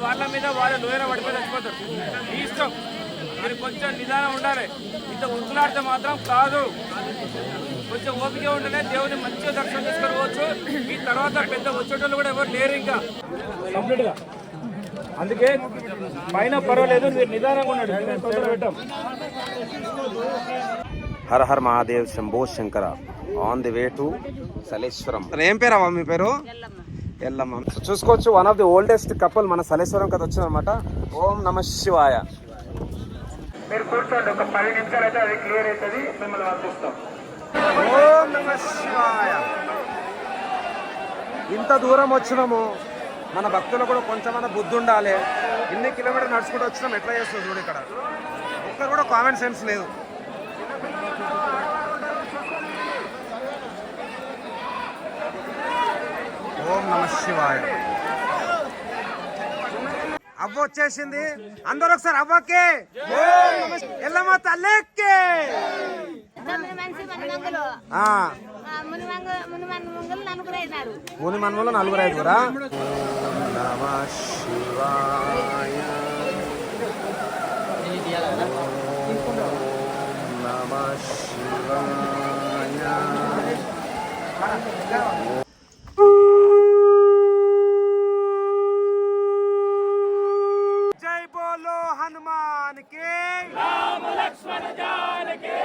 వాళ్ళ మీద వాళ్ళ లోయన పడిపోయి చచ్చిపోతారు. మీ ఇష్టం, మీరు కొంచెం నిదానం ఉండాలి. ఇంత ఉరుకులాడితే మాత్రం కాదు. కొంచెం ఓపిక ఉంటేనే దేవుని మంచిగా దర్శనం చేసుకోవచ్చు. ఈ తర్వాత పెద్ద వచ్చేటోళ్ళు కూడా ఎవరు లేరు ఇంకా కంప్లీట్గా. అందుకే పైన పర్వాలేదు, మీరు నిదానంగా ఉన్నాడు. పెట్టాం. Hara Har Mahadev Shambho Shankara. On the way to Saleshwaram. ఏం పేరమ్మా మీ పేరు? ఎల్లమ్మ. చూసుకోవచ్చు, one of the oldest couple మన సలేశ్వరం కదా వచ్చిందనమాట. ఓం నమ శివాయ. మీరు కూర్చోండి, ఒక 10 నిమిషాలు అయితే అది క్లియర్ అవుతుంది. మిమ్మల్ని పంపిస్తాం. ఓం నమ శివాయ. ఇంత దూరం వచ్చినాము, మన భక్తులు కూడా కొంచెమన్నా బుద్ధి ఉండాలి. ఇన్ని కిలోమీటర్ నడుచుకుంటూ వచ్చినాం, ఎట్లా చేస్తుంది చూడు. ఇక్కడ ఒక్కరు కూడా కామన్ సెన్స్ లేదు. ఓం నమ శివాయ. అవ్వ వచ్చేసింది, అందరూ ఒకసారి అవ్వకే. ఎల్లమ్మ తల్లెక్కే. ముని మన్మలు 4-5. నమ శివాయ. నమ శివాయ. జై బోలో హనుమాన్ కే, రామ లక్ష్మణ జాన కే.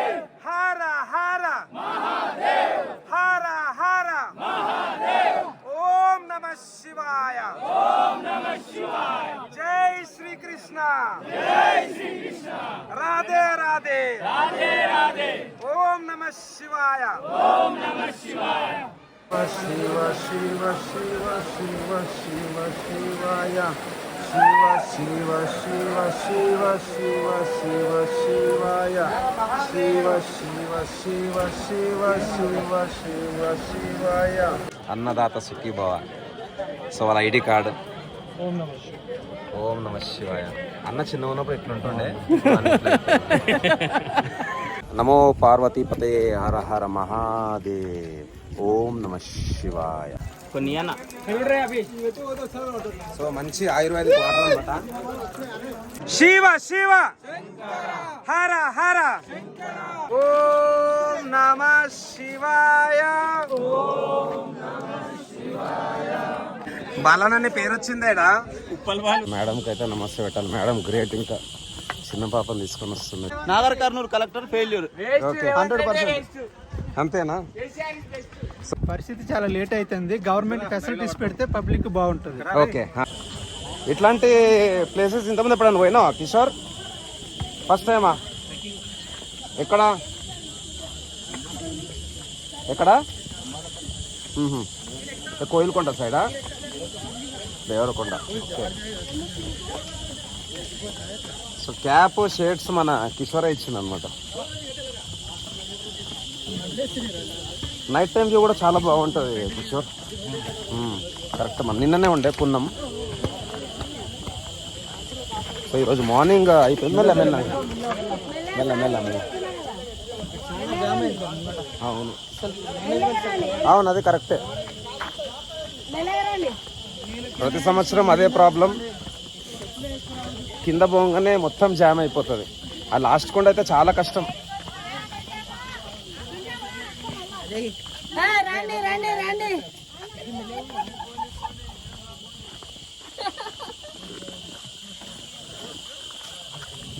హర హర మహాదేవ్, హర హర మహాదేవ్. ఓం నమ శివాయ. ఓం నమ శివాయ. జై శ్రీ కృష్ణ, జై శ్రీ కృష్ణ. రాధే రాధే, రాధే రాధే. ఓం నమ శివాయ. ఓం నమ శివాయ. శివ శివ శివ శివ శివ శివాయ. శివ శివ శివ శివ శివ శివ శివాయ. శివ శివ శివ శివ శివ శివ శివాయ. అన్నదాత సుఖీభవ. సో వాళ్ళ ఐడి కార్డు. ఓం నమ శివాయ. అన్న చిన్న ఉన్నప్పుడు ఎట్లుంటుండే. నమో పార్వతీపతే. హర హర మహాదేవ్. ఓం నమ శివాయ. కొన్ని సో మంచి ఆయుర్వేదిక్ వాటర్ అనమాట. శివ శివ హర హర. ఓం నమ శివాయ. బాలనని పేరు వచ్చిందేడా. మేడంకి అయితే నమస్తే పెట్టాలి. Madam great. ఇంకా చిన్న పాపని తీసుకొని వస్తుంది. Nagar Kurnool collector failure. 100%. అంతేనా? పరిస్థితి చాలా లేట్ అవుతుంది. గవర్నమెంట్ ఫెసిలిటీస్ పెడితే పబ్లిక్ బాగుంటుంది. ఓకే. ఇట్లాంటి ప్లేసెస్ ఇంతమంది ఎప్పుడైనా పోయినావా కిషోర్? ఫస్ట్ టైమా? ఎక్కడ ఎక్కడ? కోయిలకొండ సైడా? Devarakonda. Okay. So cap shades మన కిషోరే ఇచ్చింది అనమాట. నైట్ టైం వ్యూ కూడా చాలా బాగుంటుంది కిషోర్. కరెక్ట్. మన నిన్ననే ఉండే పున్నం. సో ఈరోజు మార్నింగ్ అయిపోయింది. మెల్ల మెల్ల మెల్ల మెల్ల మెల్ల. అవును అవును, అది కరెక్టే. ప్రతి సంవత్సరం అదే ప్రాబ్లం. కింద పోగానే మొత్తం జామ్ అయిపోతుంది. ఆ లాస్ట్ కొండ అయితే చాలా కష్టం.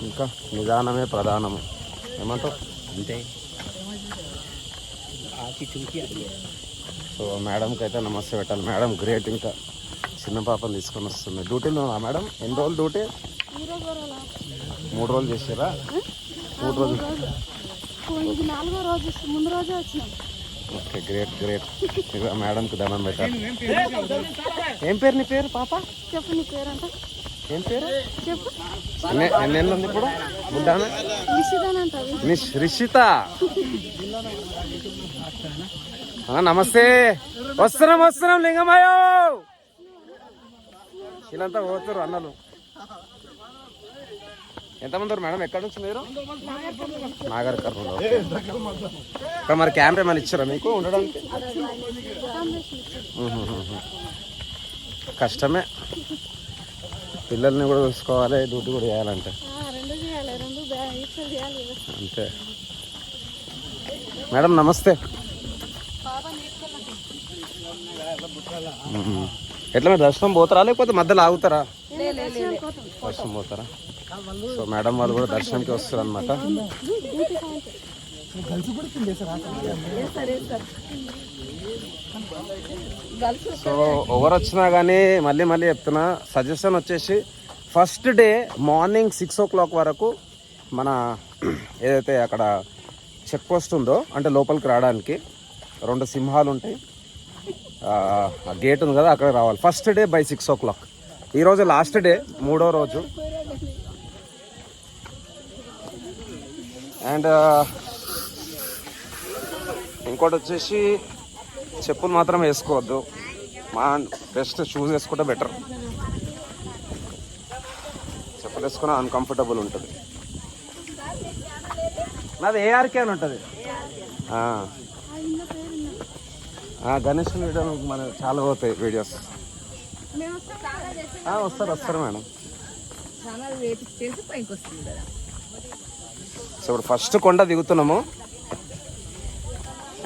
ఇంకా నిదానమే ప్రధానము. ఏమంటావు? అంతే. సో మేడంకి అయితే నమస్తే పెట్టాలి. Madam great. ఇంకా చిన్న పాపను తీసుకొని వస్తుంది. డ్యూటీలో మేడం ఎన్ని రోజులు డ్యూటీ? 3 రోజులు చేసారా? 3 రోజులు. Okay, great great. మేడంకి దండం పెట్టాలి. ఏం పేరు నీ పేరు పాప? చెప్పు నీ పేరు అంట. ఏం పేరు చెప్పు. ఎన్నేళ్ళు ఉంది ఇప్పుడు? బుడ్డానా? మిస్ రిషిత. నమస్తే. వస్తున్నాం వస్తున్నాం లింగమయ్యో. వీళ్ళంతా పోతారు అన్నలు. ఎంతమంది మేడం? ఎక్కడి నుంచి మీరు? నాగర్ కర్నూలు. ఇక్కడ మరి క్యాంప్ ఏమైనా ఇచ్చారా మీకు ఉండడానికి? కష్టమే. పిల్లల్ని కూడా చూసుకోవాలి, డ్యూటీ కూడా చేయాలంటే రెండు చేయాలి, రెండు ఈక్వల్ చేయాలి కదా. అంతే. మేడం నమస్తే. ఎట్లా మీరు దర్శనం పోతారా లేకపోతే మధ్యలో ఆగుతారా? దర్శనం పోతారా? సో మేడం వాళ్ళు కూడా దర్శనంకి వస్తారు అనమాట. సో ఎవరు వచ్చినా కానీ మళ్ళీ చెప్తున్నా, సజెషన్ వచ్చేసి ఫస్ట్ డే మార్నింగ్ 6 o'clock వరకు మన ఏదైతే అక్కడ చెక్ పోస్ట్ ఉందో, అంటే లోపలికి రావడానికి 2 సింహాలు ఉంటాయి, గేట్ ఉంది కదా, అక్కడ రావాలి ఫస్ట్ డే బై 6 o'clock. ఈరోజు లాస్ట్ డే, 3వ రోజు. అండ్ ఇంకోటి వచ్చేసి చెప్పులు మాత్రం వేసుకోవద్దు, బెస్ట్ షూస్ వేసుకుంటే బెటర్. చెప్పులు వేసుకున్న అన్కంఫర్టబుల్ ఉంటుంది. నాది ఏఆర్కే అని ఉంటుంది. గణేష్ వీడియో మన చాలా పోతాయి వీడియోస్. వస్తారు మేడం. సో ఇప్పుడు ఫస్ట్ కొండ దిగుతున్నాము.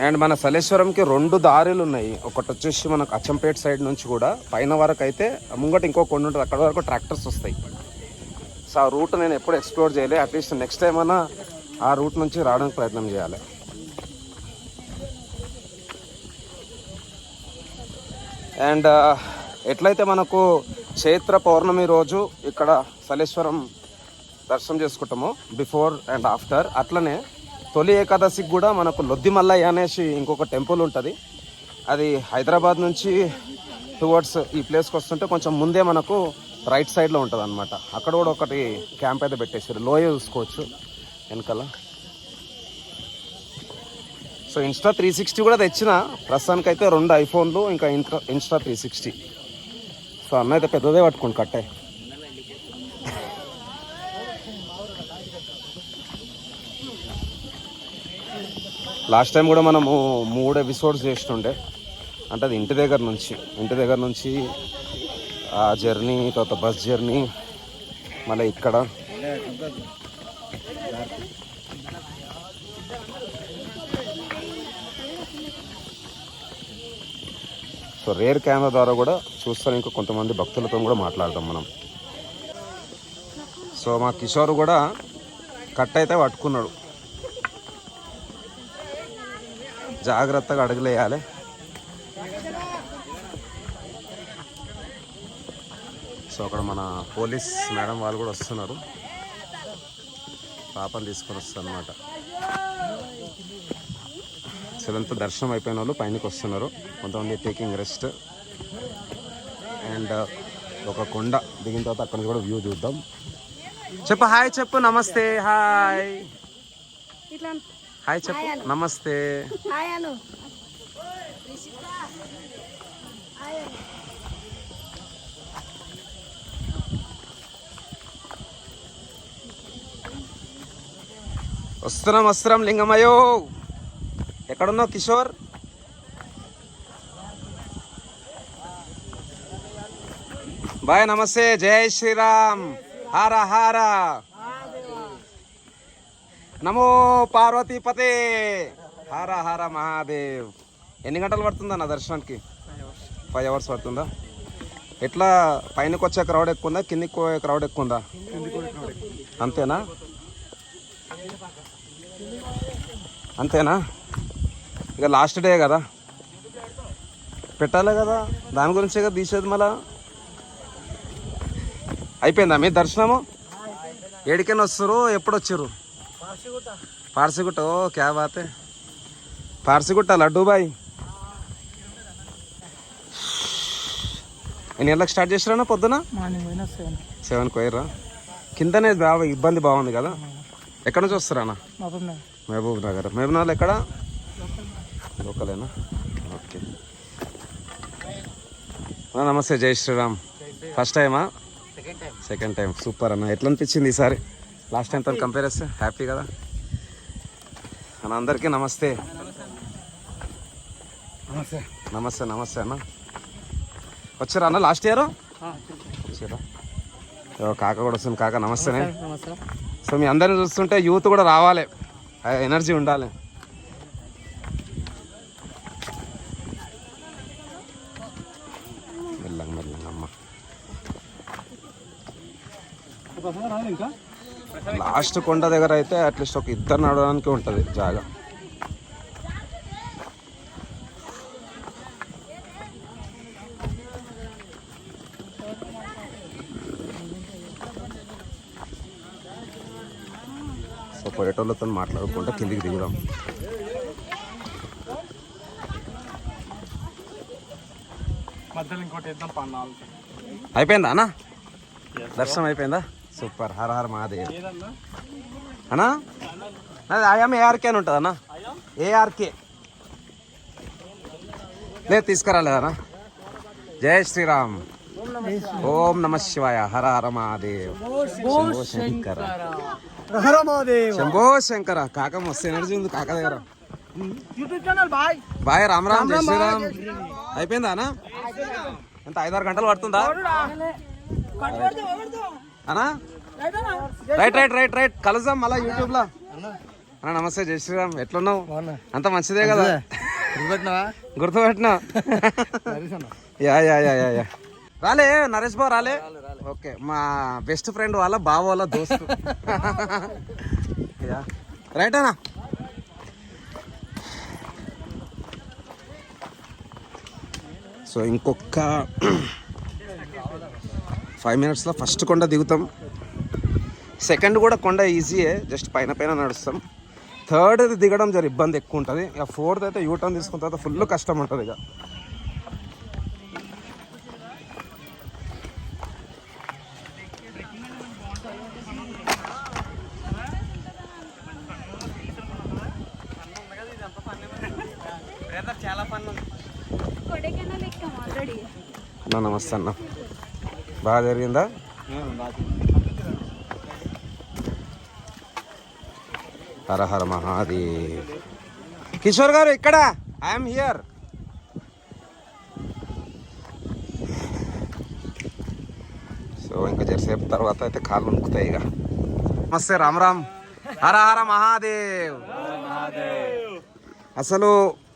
అండ్ మన సలేశ్వరంకి 2 దారులు ఉన్నాయి. ఒకటి వచ్చేసి మనకు అచ్చంపేట సైడ్ నుంచి కూడా పైన వరకు అయితే, ముంగట ఇంకో కొండ ఉంటుంది, అక్కడ వరకు ట్రాక్టర్స్ వస్తాయి. సో ఆ రూట్ నేను ఎప్పుడు ఎక్స్ప్లోర్ చేయలే. అట్లీస్ట్ నెక్స్ట్ టైం అయినా ఆ రూట్ నుంచి రావడానికి ప్రయత్నం చేయాలి. అండ్ ఎట్లయితే మనకు చైత్ర పౌర్ణమి రోజు ఇక్కడ సలేశ్వరం దర్శనం చేసుకుంటామో బిఫోర్ అండ్ ఆఫ్టర్, అట్లనే తొలి ఏకాదశికి కూడా మనకు లొద్ది మల్లయ్య అనేసి ఇంకొక టెంపుల్ ఉంటుంది. అది హైదరాబాద్ నుంచి టువర్డ్స్ ఈ ప్లేస్కి వస్తుంటే కొంచెం ముందే మనకు రైట్ సైడ్లో ఉంటుంది అనమాట. అక్కడ కూడా ఒకటి క్యాంప్ అయితే పెట్టేసారు, లోయ చూసుకోవచ్చు వెనకాల. సో ఇన్స్టా 360 కూడా తెచ్చిన, ప్రస్తుతానికైతే 2 ఐఫోన్లు ఇంకా ఇన్స్టా 360. సో అన్న అయితే పెద్దదే పట్టుకోండి కట్టే. లాస్ట్ టైం కూడా మనము 3 ఎపిసోడ్స్ చేస్తుండే, అంటే అది ఇంటి దగ్గర నుంచి ఆ జర్నీ, తర్వాత బస్ జర్నీ, మళ్ళీ ఇక్కడ. సో రేర్ కెమెరా ద్వారా కూడా చూస్తాను, ఇంకా కొంతమంది భక్తులతో కూడా మాట్లాడతాం మనం. సో మా కిషోర్ కూడా కట్ అయితే పట్టుకున్నాడు, జాగ్రత్తగా అడుగులేయాలి. సో అక్కడ మన పోలీస్ మేడం వాళ్ళు కూడా వస్తున్నారు, పాపని తీసుకొని వస్తారు అనమాట. సెవెంత్ దర్శనం అయిపోయిన వాళ్ళు పైనకి వస్తున్నారు, కొంతమంది టేకింగ్ రెస్ట్. అండ్ ఒక కొండ దిగిన తర్వాత అక్కడ కూడా వ్యూ చూద్దాం. చెప్పు హాయ్, చెప్పు నమస్తే. హాయ్ హాయ్ చెప్పు నమస్తే. వస్తున్నాం లింగమయ్యో. ఎక్కడున్నావు కిషోర్? బాయ్ నమస్తే, జై శ్రీరామ్, హార హార నమో పార్వతీపతే, హార హార మహాదేవ్. ఎన్ని గంటలు పడుతుందా నా దర్శనానికి? 5 hours పడుతుందా? ఎట్లా పైనకి వచ్చే క్రౌడ్ ఎక్కువ ఉందా, కిందికి పోయే క్రౌడ్ ఎక్కువ ఉందా? అంతేనా? ఇక లాస్ట్ డే కదా, పెట్టాలి కదా, దాని గురించే కదా తీసేది. మళ్ళా అయిపోయిందా మీ దర్శనము? ఏడికైనా వస్తారు? ఎప్పుడు వచ్చారు? పార్సిగుట్ట. ఓ క్యా బాతే, పార్సిగుట్ట లడ్డూబాయ్. ఎన్ని గంటలకు స్టార్ట్ చేసిరా పొద్దున? 7కి పోయిర్రా. కిందనే బాగా ఇబ్బంది బాగుంది కదా. ఎక్కడి నుంచి వస్తారా అన్న? మహబూబ్ నగర్ ఎక్కడ? లోకలేనా? ఓకే. నమస్తే, జై శ్రీరామ్. ఫస్ట్ టైమా? Second time. సూపర్ అన్న. ఎట్లా అనిపించింది ఈసారి లాస్ట్ టైంతో కంపేర్ చేస్తే? హ్యాపీ కదా అన్న? అందరికీ నమస్తే. నమస్తే అన్న. వచ్చారా అన్న లాస్ట్ ఇయర్? వచ్చారా? కాక కూడా వస్తుంది. కాక నమస్తేనే. సో మీ అందరిని చూస్తుంటే యూత్ కూడా రావాలి, ఎనర్జీ ఉండాలి. మెల్లంగా మెల్లంగా అమ్మ. లాస్ట్ కొండ దగ్గర అయితే అట్లీస్ట్ ఒక ఇద్దరు నడవడానికి ఉంటుంది జాగా. సో పొయ్యేటోళ్ళతో మాట్లాడుకుంటూ కిందికి దిగుదాం. అయిపోయిందా అన్న? దర్శనం అయిపోయిందా? సూపర్. హర హర మహాదేవ్ అన్నా. అది ఐఎమ్ ఏఆర్కే అని ఉంటుంది అన్న. ఏఆర్కే లేదు తీసుకురాలేదన్నా. జై శ్రీరామ్. ఓం నమ శివాయ. హర హర మహాదేవ్. శంభో శంకర. శంభో శంకర. కాక మస్తు ఎనర్జీ ఉంది కాక దగ్గర. బాయ్ రామ్ రామ్. జై శ్రీరామ్. అయిపోయిందా అన్న? ఎంత 5-6 గంటలు పడుతుందా అన్నా? రైట్ రైట్ రైట్ రైట్ కలుద్దాం మళ్ళా యూట్యూబ్ లో. అన్న నమస్తే. జై శ్రీరామ్. ఎట్లున్నావు? అంత మంచిదే కదా? గుర్తుపెట్టినా? Yeah yeah yeah yeah yeah. రాలే నరేష్ బాబు రాలే? ఓకే. మా బెస్ట్ ఫ్రెండ్ వాళ్ళ బావ వాళ్ళ దోస్తు. యా రైట్ అన్నా. సో ఇంకొక 5 minutesలో ఫస్ట్ కొండ దిగుతాం. సెకండ్ కూడా కొండ ఈజీయే, జస్ట్ పైన పైన నడుస్తాం. థర్డ్ది దిగడం జర ఇబ్బంది ఎక్కువ ఉంటుంది. ఇక 4th అయితే యూటర్న్ తీసుకున్న తర్వాత ఫుల్ కష్టం ఉంటుంది. ఇక అన్న నమస్తే అన్న. బాగా జరిగిందా? హర హర మహాదేవ్. కిషోర్ గారు ఇక్కడ ఐఎమ్ హియర్. సో ఇంకా జరసేపు తర్వాత అయితే కాళ్ళు ఉనుకుతాయి ఇక. నమస్తే రామ్ రామ్. హర హర మహాదేవ్. అసలు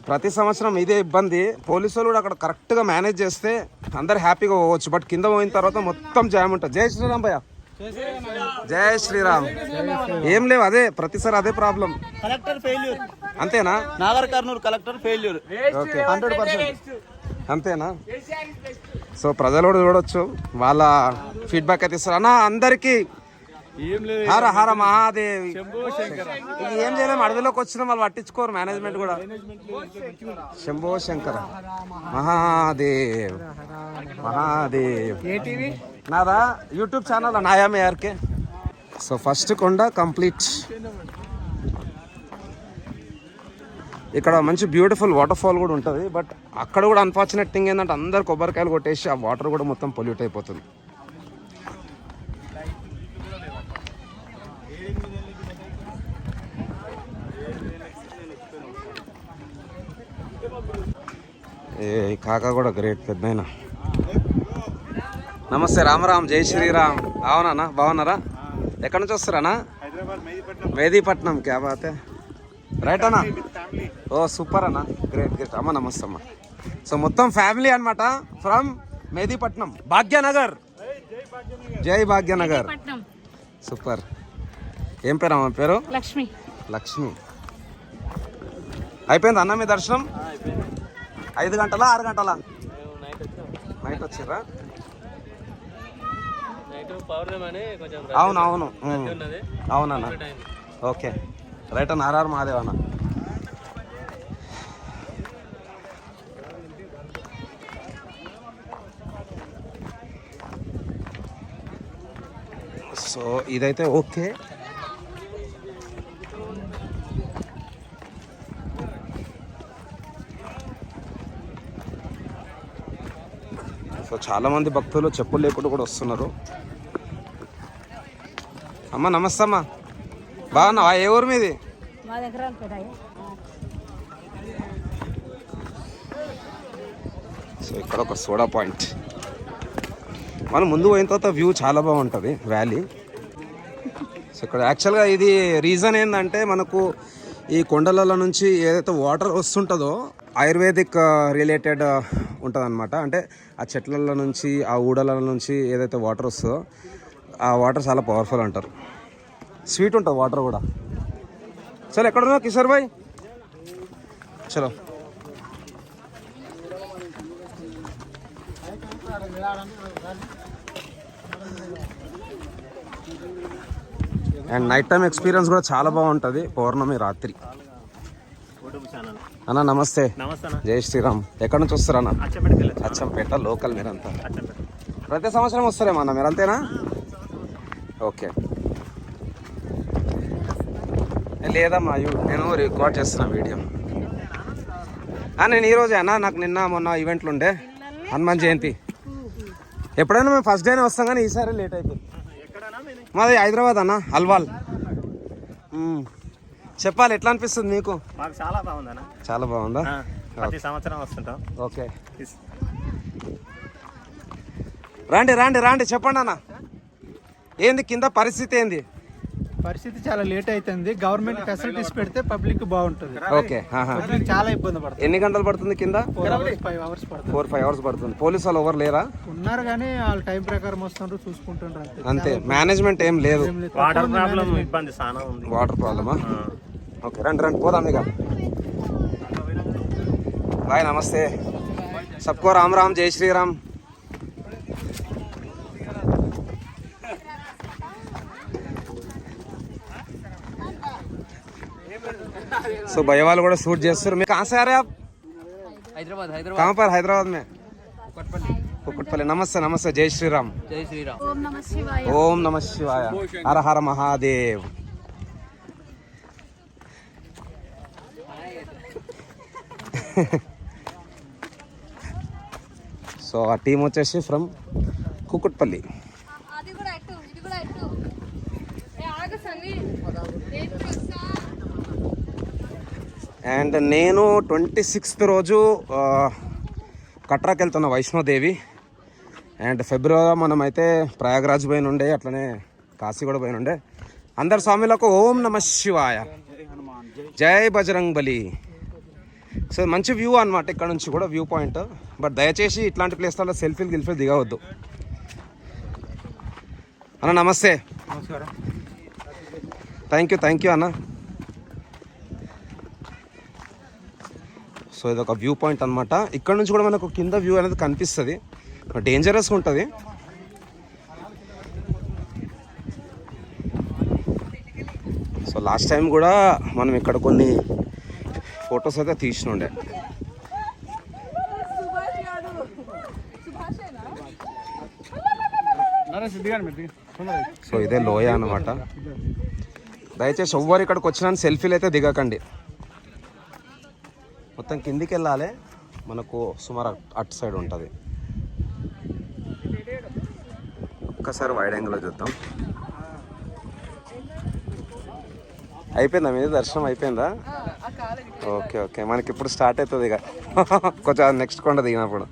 ప్రతి సంవత్సరం ఇదే ఇబ్బంది. పోలీసు వాళ్ళు కూడా అక్కడ కరెక్ట్గా మేనేజ్ చేస్తే అందరు హ్యాపీగా పోవచ్చు. బట్ కింద పోయిన తర్వాత మొత్తం జామ్ ఉంటుంది. జై శ్రీరామ్ భయ్య. జై శ్రీరామ్. ఏం లేవు, అదే ప్రతిసారి అదే ప్రాబ్లం. కలెక్టర్ ఫెయిల్యూర్ అంతేనా? Nagar Kurnool collector failure. Okay 100%. అంతేనా? సో ప్రజలు కూడా చూడొచ్చు, వాళ్ళ ఫీడ్బ్యాక్ అయితే ఇస్తారు. అన్న అందరికీ హర హర మహాదేవ్. ఏం చేయలేము, అడవిలోకి వచ్చిన వాళ్ళు పట్టించుకోరు మేనేజ్మెంట్ కూడా. శంభో శంకర మహాదేవ్. మహాదేవ్ నాదా యూట్యూబ్ ఛానల్ నాయామే ఆర్కే. సో ఫస్ట్ కొండ కంప్లీట్. ఇక్కడ మంచి బ్యూటిఫుల్ వాటర్ ఫాల్ కూడా ఉంటుంది. బట్ అక్కడ కూడా అన్ఫార్చునేట్ థింగ్ ఏంటంటే అందరు కొబ్బరికాయలు కొట్టేసి ఆ వాటర్ కూడా మొత్తం పొల్యూట్ అయిపోతుంది. ఏ కాకా కూడా గ్రేట్ పెద్దయినా. నమస్తే రామరామ్. జై శ్రీరామ్. అవునా బాగున్నారా? ఎక్కడి నుంచి వస్తారన్నా? మెహదీపట్నం. క్యా బాత్. రైట్ అన్నా. ఓ సూపర్ అన్న, గ్రేట్ గ్రేట్. అమ్మ నమస్తే అమ్మ. సో మొత్తం ఫ్యామిలీ అనమాట ఫ్రమ్ మెహదీపట్నం, భాగ్యనగర్. జై భాగ్యనగర్. సూపర్. ఏం పేరు అమ్మ పేరు? లక్ష్మి. లక్ష్మి. అయిపోయింది అన్న మీ దర్శనం? 5 గంటలా 6 గంటలా? నైట్ వచ్చిర్రా? అవును అవును అవునన్నా. ఓకే రైట్ అన్న. ఆర్ఆర్ మహాదేవ్ అన్న. సో ఇదైతే ఓకే. సో చాలామంది భక్తులు చెప్పులు లేకుండా కూడా వస్తున్నారు. అమ్మ నమస్తే అమ్మ. బాగున్నావా? ఏ ఊరు మీది? సో ఇక్కడ ఒక సోడా పాయింట్. మనం ముందు పోయిన తర్వాత వ్యూ చాలా బాగుంటుంది వ్యాలీ. సో ఇక్కడ యాక్చువల్గా ఇది రీజన్ ఏంటంటే మనకు ఈ కొండల నుంచి ఏదైతే వాటర్ వస్తుంటుందో ఆయుర్వేదిక్ రిలేటెడ్ ఉంటుంది అనమాట. అంటే ఆ చెట్ల నుంచి ఆ ఊడల నుంచి ఏదైతే వాటర్ వస్తుందో ఆ వాటర్ చాలా పవర్ఫుల్ అంటారు. స్వీట్ ఉంటుంది వాటర్ కూడా. చలో ఎక్కడున్నా కిషోర్ భాయ్, చలో. అండ్ నైట్ టైం ఎక్స్పీరియన్స్ కూడా చాలా బాగుంటుంది పౌర్ణమి రాత్రి. అన్న నమస్తే. జై శ్రీరామ్. ఎక్కడి నుంచి వస్తారా అన్న? అచ్చంపేట లోకల్ మీరంతా. ప్రతి సంవత్సరం వస్తారేమో అన్న మీరు, అంతేనా? ఓకే. లేదమ్మా నేను రికార్డ్ చేస్తున్నా వీడియో. నేను ఈరోజే అన్న, నాకు నిన్న మొన్న ఈవెంట్లు ఉండే హనుమాన్ జయంతి. ఎప్పుడైనా మేము ఫస్ట్ డేనే వస్తాం కానీ ఈసారి లేట్ అయిపోయింది. మాది హైదరాబాద్ అన్న, అల్వాల్. చెప్పాలి, ఎట్లా అనిపిస్తుంది మీకు? మాకు చాలా బాగుందన్న. చాలా బాగుందా? ప్రతి సంవత్సరం వస్తుంటాం. ఓకే, రండి రండి రండి. చెప్పండి అన్న, ఏంది కింద పరిస్థితి ఏంది? పరిస్థితి చాలా లేట్ అవుతుంది. గవర్నమెంట్ ఫెసిలిటీస్ పెడితే పబ్లిక్ బాగుంటుంది. ఓకే. పబ్లిక్ చాలా ఇబ్బంది పడుతుంది. ఎన్ని గంటలు పడుతుంది కింద? 4 hours పడుతుంది. 4-5 hours పడుతుంది. పోలీసు వాళ్ళు ఎవరు లేరా? ఉన్నారు కానీ వాళ్ళు టైం ప్రకారం వస్తుంటారు, చూసుకుంటుంటారు అంతే. మేనేజ్మెంట్ ఏం లేదు. వాటర్ ప్రాబ్లం ఇబ్బంది చాలా ఉంది. వాటర్ ప్రాబ్లమా? ఓకే, రండి రండి పోదాం ఇక. బాయ్, నమస్తే. సబ్కో రామ్ రామ్, జై శ్రీరామ్. సో భయ వాళ్ళు కూడా షూట్ చేస్తారు. మీరు कहाँ से आ रहे हैं आप? हैदराबाद. कहाँ पर? हैदराबाद में कुक्कुटपल्ली. नमस्ते नमस्ते. जय श्री राम. जय श्री राम. ఓం నమః శివాయ. ओम नमः शिवाय. हर हर महादेव. సో ఆ టీం వచ్చేసి ఫ్రమ్ కుకుట్పల్లి. అది కూడా అట్టు, ఇది కూడా అట్టు. ఆగు సన్ని. అండ్ నేను 26th రోజు కట్రాకి వెళ్తున్నా, వైష్ణోదేవి. అండ్ ఫిబ్రవరిలో మనమైతే ప్రయాగరాజ్ పోయిన ఉండే, అట్లనే కాశీ కూడా పోయిన ఉండే. అందరు స్వామిలకు ఓం నమ శివాయ, జై బజరంగ్ బలి. సో మంచి వ్యూ అనమాట ఇక్కడ నుంచి కూడా, వ్యూ పాయింట్. బట్ దయచేసి ఇట్లాంటి ప్లేస్లలో సెల్ఫీలు దిగవద్దు. అన్న నమస్తే. నమస్కారం. థ్యాంక్ యూ అన్న. సో ఇది ఒక వ్యూ పాయింట్ అనమాట. ఇక్కడ నుంచి కూడా మనకు కింద వ్యూ అనేది కనిపిస్తుంది. డేంజరస్గా ఉంటుంది. సో లాస్ట్ టైం కూడా మనం ఇక్కడ కొన్ని ఫొటోస్ అయితే తీసినుండే. సో ఇదే లోయ అనమాట. దయచేసి ఎవ్వరు ఇక్కడికి వచ్చినా సెల్ఫీలు అయితే దిగకండి. మొత్తం కిందికి వెళ్ళాలి. మనకు సుమారు అటు సైడ్ ఉంటుంది. ఒక్కసారి వైడ్ యాంగిల్లో చూద్దాం. అయిపోయిందా మీది దర్శనం? అయిపోయిందా? ఓకే. మనకి ఇప్పుడు స్టార్ట్ అవుతుంది ఇక కొంచెం నెక్స్ట్ కొండ దిగినప్పుడు.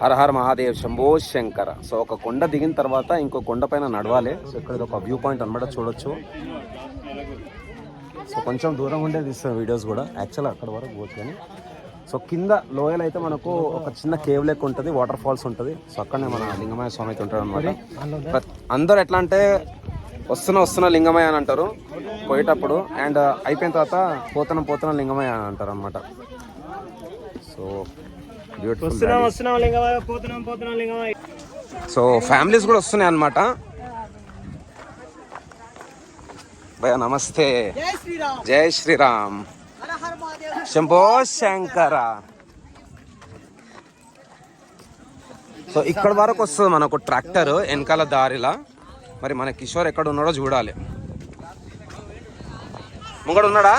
హర హర మహాదేవ్, శంభో శంకర. సో ఒక కొండ దిగిన తర్వాత ఇంకో కొండ పైన నడవాలి. సో ఇక్కడ ఒక వ్యూ పాయింట్ అనమాట, చూడొచ్చు. సో కొంచెం దూరం ఉండే తీస్తాం వీడియోస్ కూడా. యాక్చువల్గా అక్కడ వరకు పోతుంది కానీ. సో కింద లోయలు అయితే మనకు ఒక చిన్న కేవ్ లెక్క ఉంటుంది, వాటర్ ఫాల్స్ ఉంటుంది. సో అక్కడనే మన లింగమయ్య స్వామి అయితే ఉంటాడు అనమాట. అందరూ ఎట్లా అంటే వస్తున్నా లింగమయ్య అని అంటారు పోయేటప్పుడు. అండ్ అయిపోయిన తర్వాత పోతున్నా లింగమయ్య అని అంటారు అనమాట. So beautiful. సో ఫ్యామిలీస్ కూడా వస్తున్నాయి అనమాట. భయ నమస్తే. జై శ్రీరామ్. శంభో శంకర. సో ఇక్కడ వరకు వస్తుంది మనకు ట్రాక్టర్ వెనకాల దారిలా. మరి మన కిషోర్ ఎక్కడ ఉన్నాడో చూడాలి. ముంగడు ఉన్నాడా?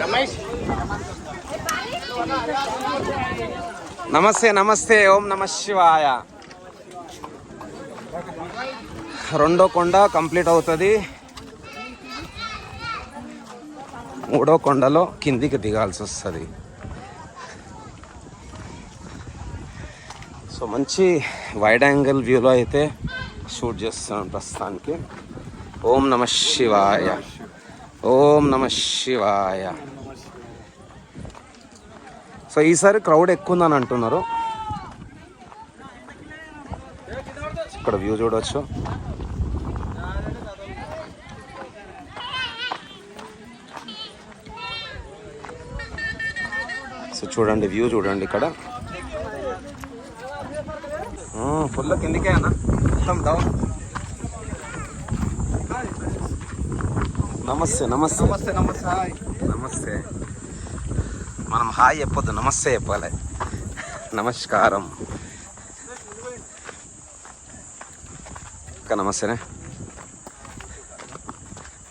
రమేష్ నమస్తే నమస్తే. ఓం నమ శివాయ. రెండో కొండ కంప్లీట్ అవుతుంది. మూడో కొండలో కిందికి దిగాల్సి వస్తుంది. సో మంచి వైడ్ యాంగిల్ వ్యూలో అయితే షూట్ చేస్తున్నాను ప్రస్తుతానికి. ఓం నమ శివాయ. ఓం నమ శివాయ. సో ఈసారి క్రౌడ్ ఎక్కువ ఉందని అంటున్నారు. ఇక్కడ వ్యూ చూడవచ్చు. సో చూడండి వ్యూ చూడండి ఇక్కడ. ఫుల్ కిందికే అన్న, మొత్తం డౌన్. నమస్తే నమస్తే నమస్తే నమస్తే హాయ్. నమస్తే. మనం హాయ్ చెప్పొద్దు, నమస్తే చెప్పాలి. నమస్కారం. ఇంకా నమస్తేనే.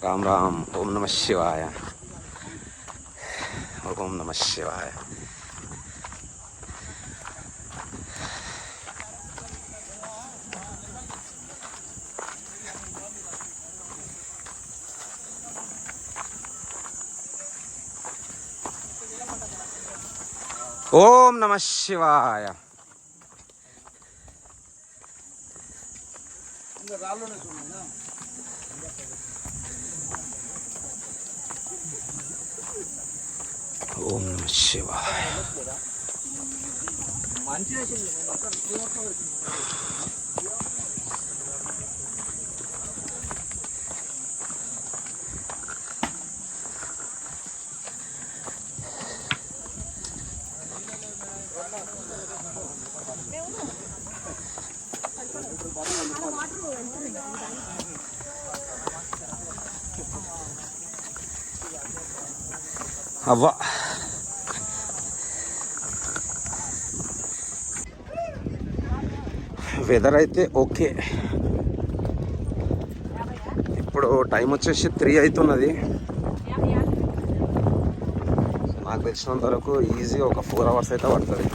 రామ్ రామ్. ఓం నమ శివాయ. ఓం నమ శివాయ. ఓం నమ శివాయ. ఓం నమ శివాయ. అవ్వ వెదర్ అయితే ఓకే. ఇప్పుడు టైం వచ్చేసి 3 అవుతున్నది. నాకు తెలిసినంత వరకు ఈజీగా ఒక 4 అవర్స్ అయితే పడుతుంది.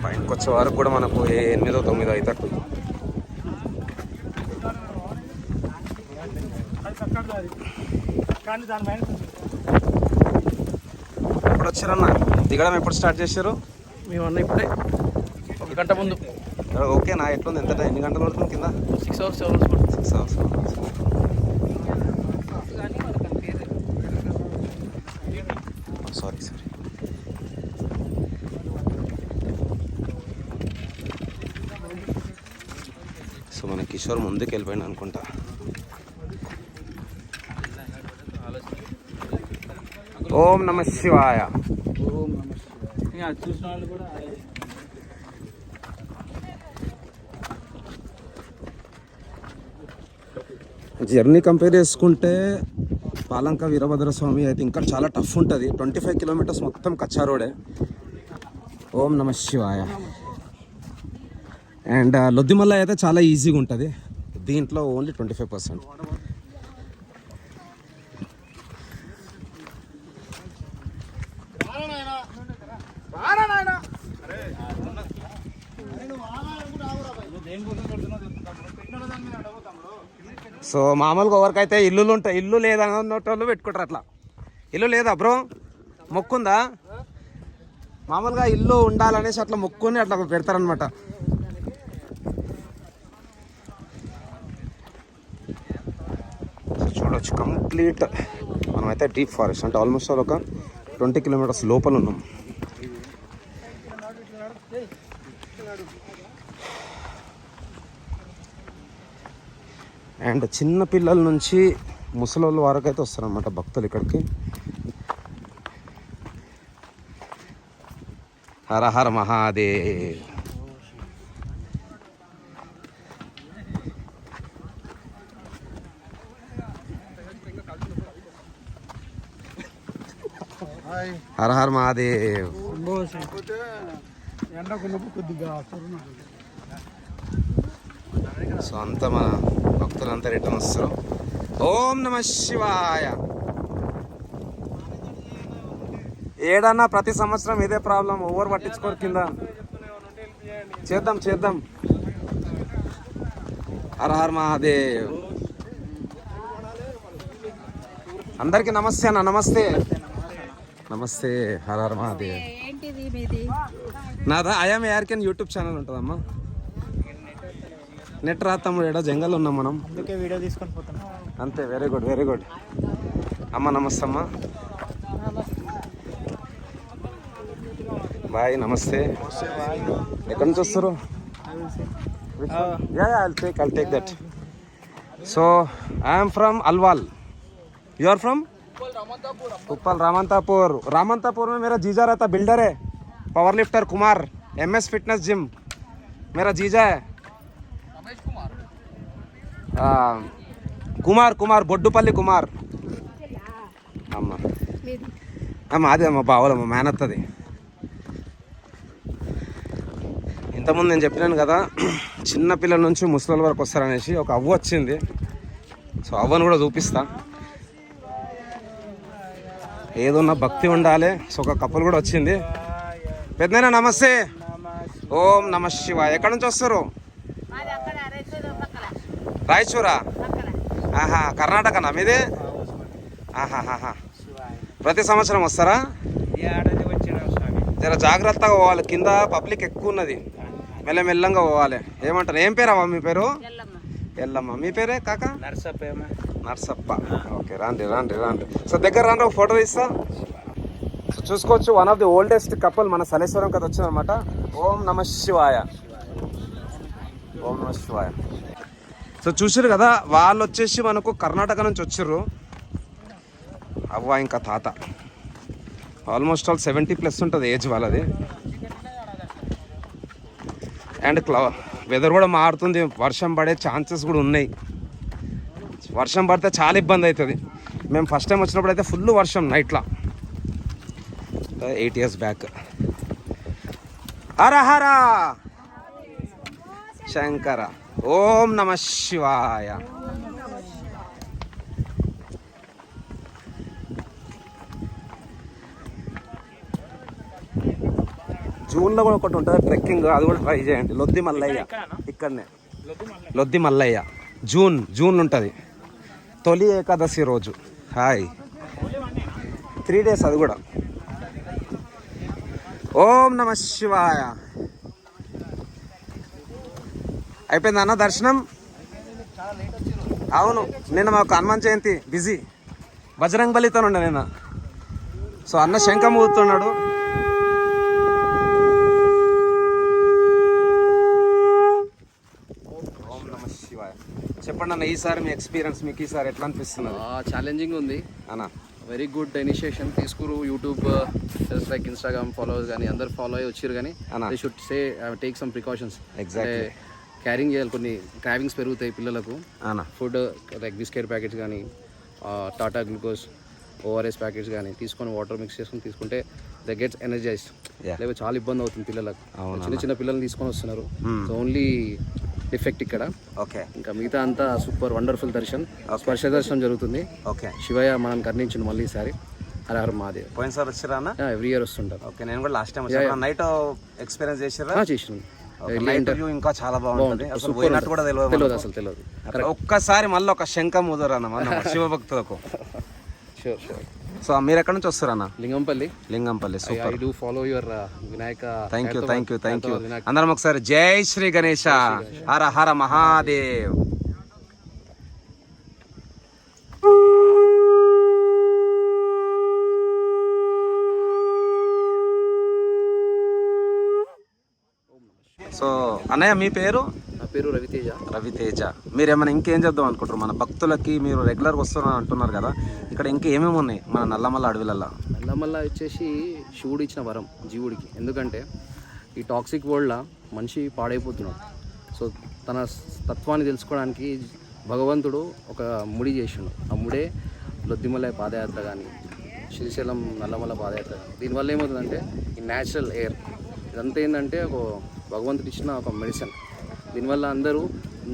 పైనకి వచ్చే వరకు కూడా మనకు 8-9 అవుతాడు. ఎప్పుడు వచ్చారన్న? దిగడం ఎప్పుడు స్టార్ట్ చేశారు? మేము అన్న ఇప్పుడే 1 గంట ముందు. ఓకేనా? ఎట్లుంది? ఎన్ని గంటలు పడుతుంది కింద? 6 అవర్స్ 7 అవర్స్ పడుతుంది. 6 అవర్స్. సారీ. సో మన కిషోర్ ముందుకు వెళ్ళిపోయింది అనుకుంటా. ఓం నమ శివాయ. చూసిన వాళ్ళు కూడా జర్నీ కంపేర్ చేసుకుంటే పాలంక వీరభద్ర స్వామి అయితే ఇంకా చాలా టఫ్ ఉంటుంది. 25 కిలోమీటర్స్ మొత్తం కచ్చా రోడే. ఓం నమ శివాయ. అండ్ లొద్దిమల్ల అయితే చాలా ఈజీగా ఉంటుంది. దీంట్లో ఓన్లీ 25%. సో మామూలుగా ఎవరికైతే ఇల్లులు ఉంటాయి, ఇల్లు లేదన్నోళ్ళు పెట్టుకుంటారు. అట్లా ఇల్లు లేదా బ్రో? మొక్కుందా? మామూలుగా ఇల్లు ఉండాలనేసి అట్లా మొక్కుని అట్లా పెడతారనమాట. చూడవచ్చు కంప్లీట్ మనమైతే డీప్ ఫారెస్ట్ అంటే ఆల్మోస్ట్ ఒక 20 కిలోమీటర్స్ లోపల ఉన్నాం. అండ్ చిన్న పిల్లల నుంచి ముసలోళ్ళ వరకు అయితే వస్తారనమాట భక్తులు ఇక్కడికి. హర హర మహాదేవ్. హర హర మహాదేవ్. సో అంతా మన భక్తులంతా రిటర్న్ వస్తారు. ఓం నమ శివాయ. ఏడన్నా ప్రతి సంవత్సరం ఇదే ప్రాబ్లం, ఓవర్ పట్టించుకోరు కింద. చేద్దాం. హర హర మహాదేవ్. అందరికి నమస్తే అన్న. నమస్తే. హర హర మహాదేవ్. ఏంటిది మీది? నాదా ఐఎమ్ యార్కెన్ యూట్యూబ్ ఛానల్ ఉంటుందమ్మా. నెట్ రాత్తాము, ఏడా జంగల్ ఉన్నాం మనం, అందుకే వీడియో తీసుకొని పోతున్నాం. అంతే. Very good. అమ్మ నమస్తే అమ్మ. బాయ్. నమస్తే. ఎక్కడి నుంచి వస్తారు? I'll take that. So I am from Alwal. You are from? Uppal Ramantapur. Ramantapur में मेरा जीजा रहता, बिल्डर है, power lifter Kumar, MS fitness gym मेरा जीजा है. కుమార్ బొడ్డుపల్లి కుమార్. అమ్మ అదే అమ్మ బావలమ్మ మేనత్తది. ఇంతకుముందు నేను చెప్పినాను కదా, చిన్న పిల్లల నుంచి ముసలి వరకు వస్తారనేసి. ఒక అవ్వ వచ్చింది, సో అవ్వను కూడా చూపిస్తా. ఏదన్నా భక్తి ఉండాలి. సో ఒక కప్పులు కూడా వచ్చింది. పెద్దనా నమస్తే. ఓం నమ శివాయ. ఎక్కడి నుంచి వస్తారు? రాయచూరా. కర్ణాటకనా మీది? ప్రతి సంవత్సరం వస్తారా? జర జాగ్రత్తగా పోవాలి, కింద పబ్లిక్ ఎక్కువ ఉన్నది, మెల్లమెల్లంగా పోవాలి. ఏమంటారు? ఏం పేరమ్మా మీ పేరు? ఎల్లమ్మ. మీ పేరే కాక? నర్సప్ప. ఓకే, రాండి. సో దగ్గర రాండి, ఒక ఫోటో తీస్తా. సో చూసుకోవచ్చు, one of the oldest couple మన సలేశ్వరం కదా వచ్చిందనమాట. ఓం నమ శివాయ. సో చూసారు కదా, వాళ్ళు వచ్చేసి మనకు కర్ణాటక నుంచి వచ్చిర్రు. అవ్వ ఇంకా తాత ఆల్మోస్ట్ ఆల్ 70+ ఉంటుంది ఏజ్ వాళ్ళది. అండ్ వెదర్ కూడా మారుతుంది, వర్షం పడే ఛాన్సెస్ కూడా ఉన్నాయి. వర్షం పడితే చాలా ఇబ్బంది అవుతుంది. మేము ఫస్ట్ టైం వచ్చినప్పుడు అయితే ఫుల్ వర్షం నైట్లో, 8 years బ్యాక్. హర హర శంకర. ఓం నమ శివాయ. జూన్లో కూడా ఒకటి ఉంటుంది ట్రెక్కింగ్, అది కూడా ట్రై చేయండి. లొద్ది మల్లయ్య, ఇక్కడనే లొద్ది మల్లయ్య. జూన్ ఉంటుంది, తొలి ఏకాదశి రోజు. హాయ్, 3 days అది కూడా. ఓం నమ శివాయ. అయిపోయిందన్న దర్శనం? అవును, నిన్న మాకు హనుమాన్ జయంతి, బిజీ. బజరంగ్ బలితో ఉండే నిన్న. సో అన్న శంఖం ఊదుతున్నాడు. ఓం నమ శివాయ. చెప్పండి అన్న, ఈసారి మీ ఎక్స్పీరియన్స్ మీకు ఈసారి ఎట్లా అనిపిస్తున్నది? ఛాలెంజింగ్ ఉంది అన్న. వెరీ గుడ్ ఇనిషియేషన్ తీసుకురు. YouTube just like Instagram followers కానీ అందరు ఫాలో అయ్యి వచ్చారు, కానీ they should say take some precautions. Exactly. Carrying చేయాలి, కొన్ని క్రావింగ్స్ పెరుగుతాయి పిల్లలకు. ఫుడ్ లైక్ బిస్కెట్ ప్యాకెట్స్ కానీ, టాటా గ్లూకోజ్, ORS ప్యాకెట్స్ కానీ తీసుకొని వాటర్ మిక్స్ చేసుకొని తీసుకుంటే దే గెట్స్ ఎనర్జైజ్డ్. లేకపోతే చాలా ఇబ్బంది అవుతుంది పిల్లలకు. చిన్న పిల్లల్ని తీసుకొని వస్తున్నారు. సో ఓన్లీ డిఫెక్ట్ ఇక్కడ. ఓకే, ఇంకా మిగతా అంతా సూపర్ వండర్ఫుల్ దర్శనం, స్పర్శ దర్శనం జరుగుతుంది. ఓకే, శివయ్య మనం కర్ణించిండు మళ్ళీ ఈసారి. హర హర మహాదేవ్. పోయినసారి వచ్చారా అన్న? ఎవ్రీ ఇయర్ వస్తుంటారు. ఓకే, నేను కూడా లాస్ట్ టైం వచ్చాను. నైట్ ఎక్స్పీరియన్స్ చేసారా? చేసినాను. నైట్ వ్యూ ఇంకా చాలా బాగుంటుంది. అసలు పోయినట్టు కూడా తెలియదు, అసలు తెలియదు. ఒక్కసారి మళ్ళీ ఒక శంఖం ఊదరు అన్న మన శివభక్తులకు. షూర్. సో మీరు ఎక్కడి నుంచి వస్తారన్న? Lingampally. Super. I do follow your Vinayaka. Thank you. అందరం ఒకసారి జై శ్రీ గణేశ. హర హర మహాదేవ్. సో అన్నయ్య మీ పేరు? నా పేరు రవితేజ. మీరు ఏమైనా ఇంకేం చేద్దాం అనుకుంటారు మన భక్తులకి? మీరు రెగ్యులర్గా వస్తున్నారు అంటున్నారు కదా, ఇక్కడ ఇంకా ఏమేమి ఉన్నాయి మన నల్లమల్ల అడవిలల్లో? నల్లమల్ల వచ్చేసి శివుడు ఇచ్చిన వరం జీవుడికి. ఎందుకంటే ఈ టాక్సిక్ వరల్డ్లో మనిషి పాడైపోతున్నాడు. సో తన తత్వాన్ని తెలుసుకోవడానికి భగవంతుడు ఒక ముడి చేసిండు. ఆ ముడే లొద్దిమలై పాదయాత్ర కానీ, శ్రీశైలం నల్లమల్ల పాదయాత్ర కానీ. దీనివల్ల ఏమవుతుందంటే ఈ న్యాచురల్ ఎయిర్ ఇదంతా ఏంటంటే ఒక భగవంతుడు ఇచ్చిన ఒక మెడిసిన్. దీనివల్ల అందరూ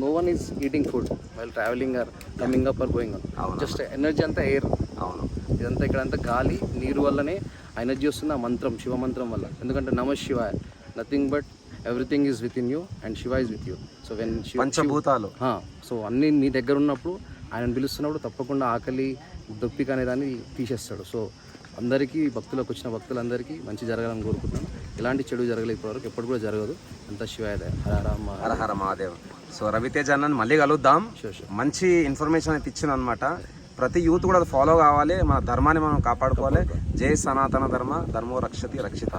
no one is eating food while travelling or coming up or going up. Just energy అంతా ఎయిర్. అవును, ఇదంతా ఇక్కడంతా గాలి నీరు వల్లనే ఎనర్జీ వస్తుంది ఆ మంత్రం, శివ మంత్రం వల్ల. ఎందుకంటే నమ శివాయ, nothing but everything is with in you and Shiva is with you. So when పంచభూతాలు, సో అన్నీ నీ దగ్గర ఉన్నప్పుడు ఆయన పిలుస్తున్నప్పుడు తప్పకుండా ఆకలి దొప్పిక అనే దాన్ని తీసేస్తాడు. సో అందరికీ భక్తులకు వచ్చిన భక్తులందరికీ మంచి జరగాలని కోరుకుంటున్నాను. ఎలాంటి చెడు జరగలేదు ఇప్పటివరకు, ఎప్పుడు కూడా జరగదు. అంతా శివాయ దయ. హర హర మహాదేవ్. సో రవితేజ అన్నని మళ్ళీ కలుద్దాం. Sure. మంచి ఇన్ఫర్మేషన్ అయితే ఇచ్చింది అనమాట. ప్రతి యూత్ కూడా అది ఫాలో కావాలి, మన ధర్మాన్ని మనం కాపాడుకోవాలి. జై సనాతన ధర్మ, ధర్మో రక్షతి రక్షిత.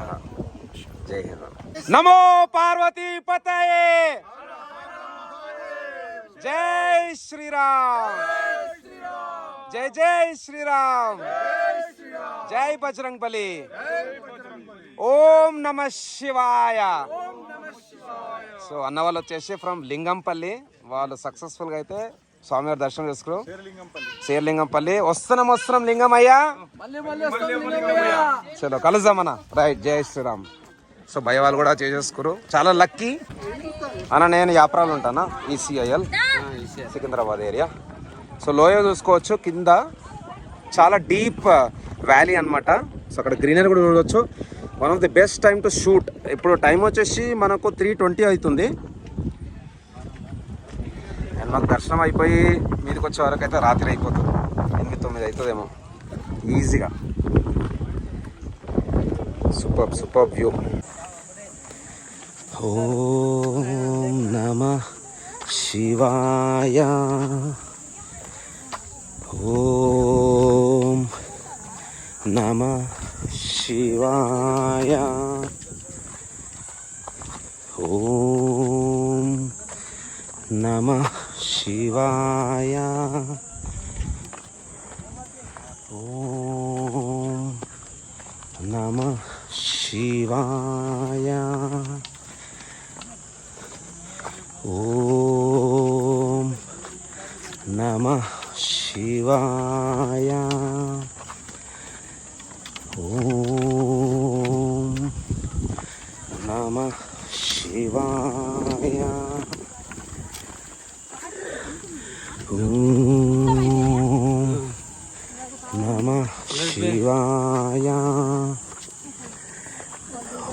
జై హింద్. నమో పార్వతీ పతయే, జై శ్రీరామ్, జై జై శ్రీరామ్, జై బజరంగ్ బలి, ఓం నమ శివాయ. సో అన్న వాళ్ళు వచ్చేసి ఫ్రమ్ లింగంపల్లి, వాళ్ళు సక్సెస్ఫుల్గా అయితే స్వామివారి దర్శనం చేసుకున్నారు. శేర్లింగంపల్లి వస్తున్నాం లింగమయ్యా, చలో కలుద్దామన్నా. రైట్, జై శ్రీరామ్. సో భయ వాళ్ళు కూడా చేసేసుకురు, చాలా లక్కీ అన్న. నేను యాప్రాలు ఉంటానా, ఈసీఐఎల్ సికింద్రాబాద్ ఏరియా. సో లోయ చూసుకోవచ్చు, కింద చాలా డీప్ వ్యాలీ అనమాట. సో అక్కడ గ్రీనరీ కూడా చూడవచ్చు. One of the best time to shoot. ఇప్పుడు టైం వచ్చేసి మనకు 3:20 అవుతుంది. అండ్ మాకు దర్శనం అయిపోయి మీదకి వచ్చే వరకు అయితే రాత్రి అయిపోతుంది, 8-9 అవుతుందేమో ఈజీగా. Super view. ఓం నమః శివాయ, ఓం నమః శివాయ, ఓం నమః శివాయ, ఓం నమః శివాయ, ఓం నమః శివాయ, ఓం నమః శివాయ, ఓం నమః శివాయ, ఓం నమః శివాయ,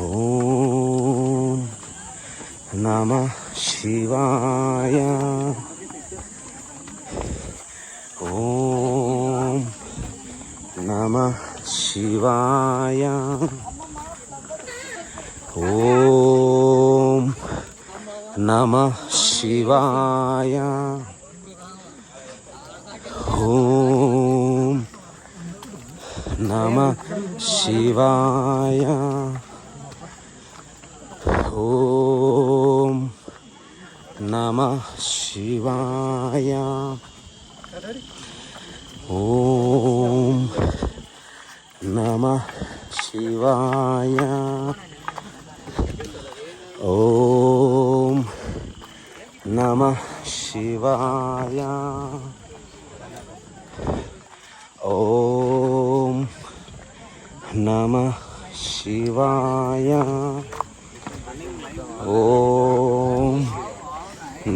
ఓం నమః శివాయ, ఓం నమః శివాయ, ఓం నమః శివాయ, ఓం నమః శివాయ, ఓం నమః శివాయ, ఓం నమః శివాయ, ఓం నమః శివాయ, ఓం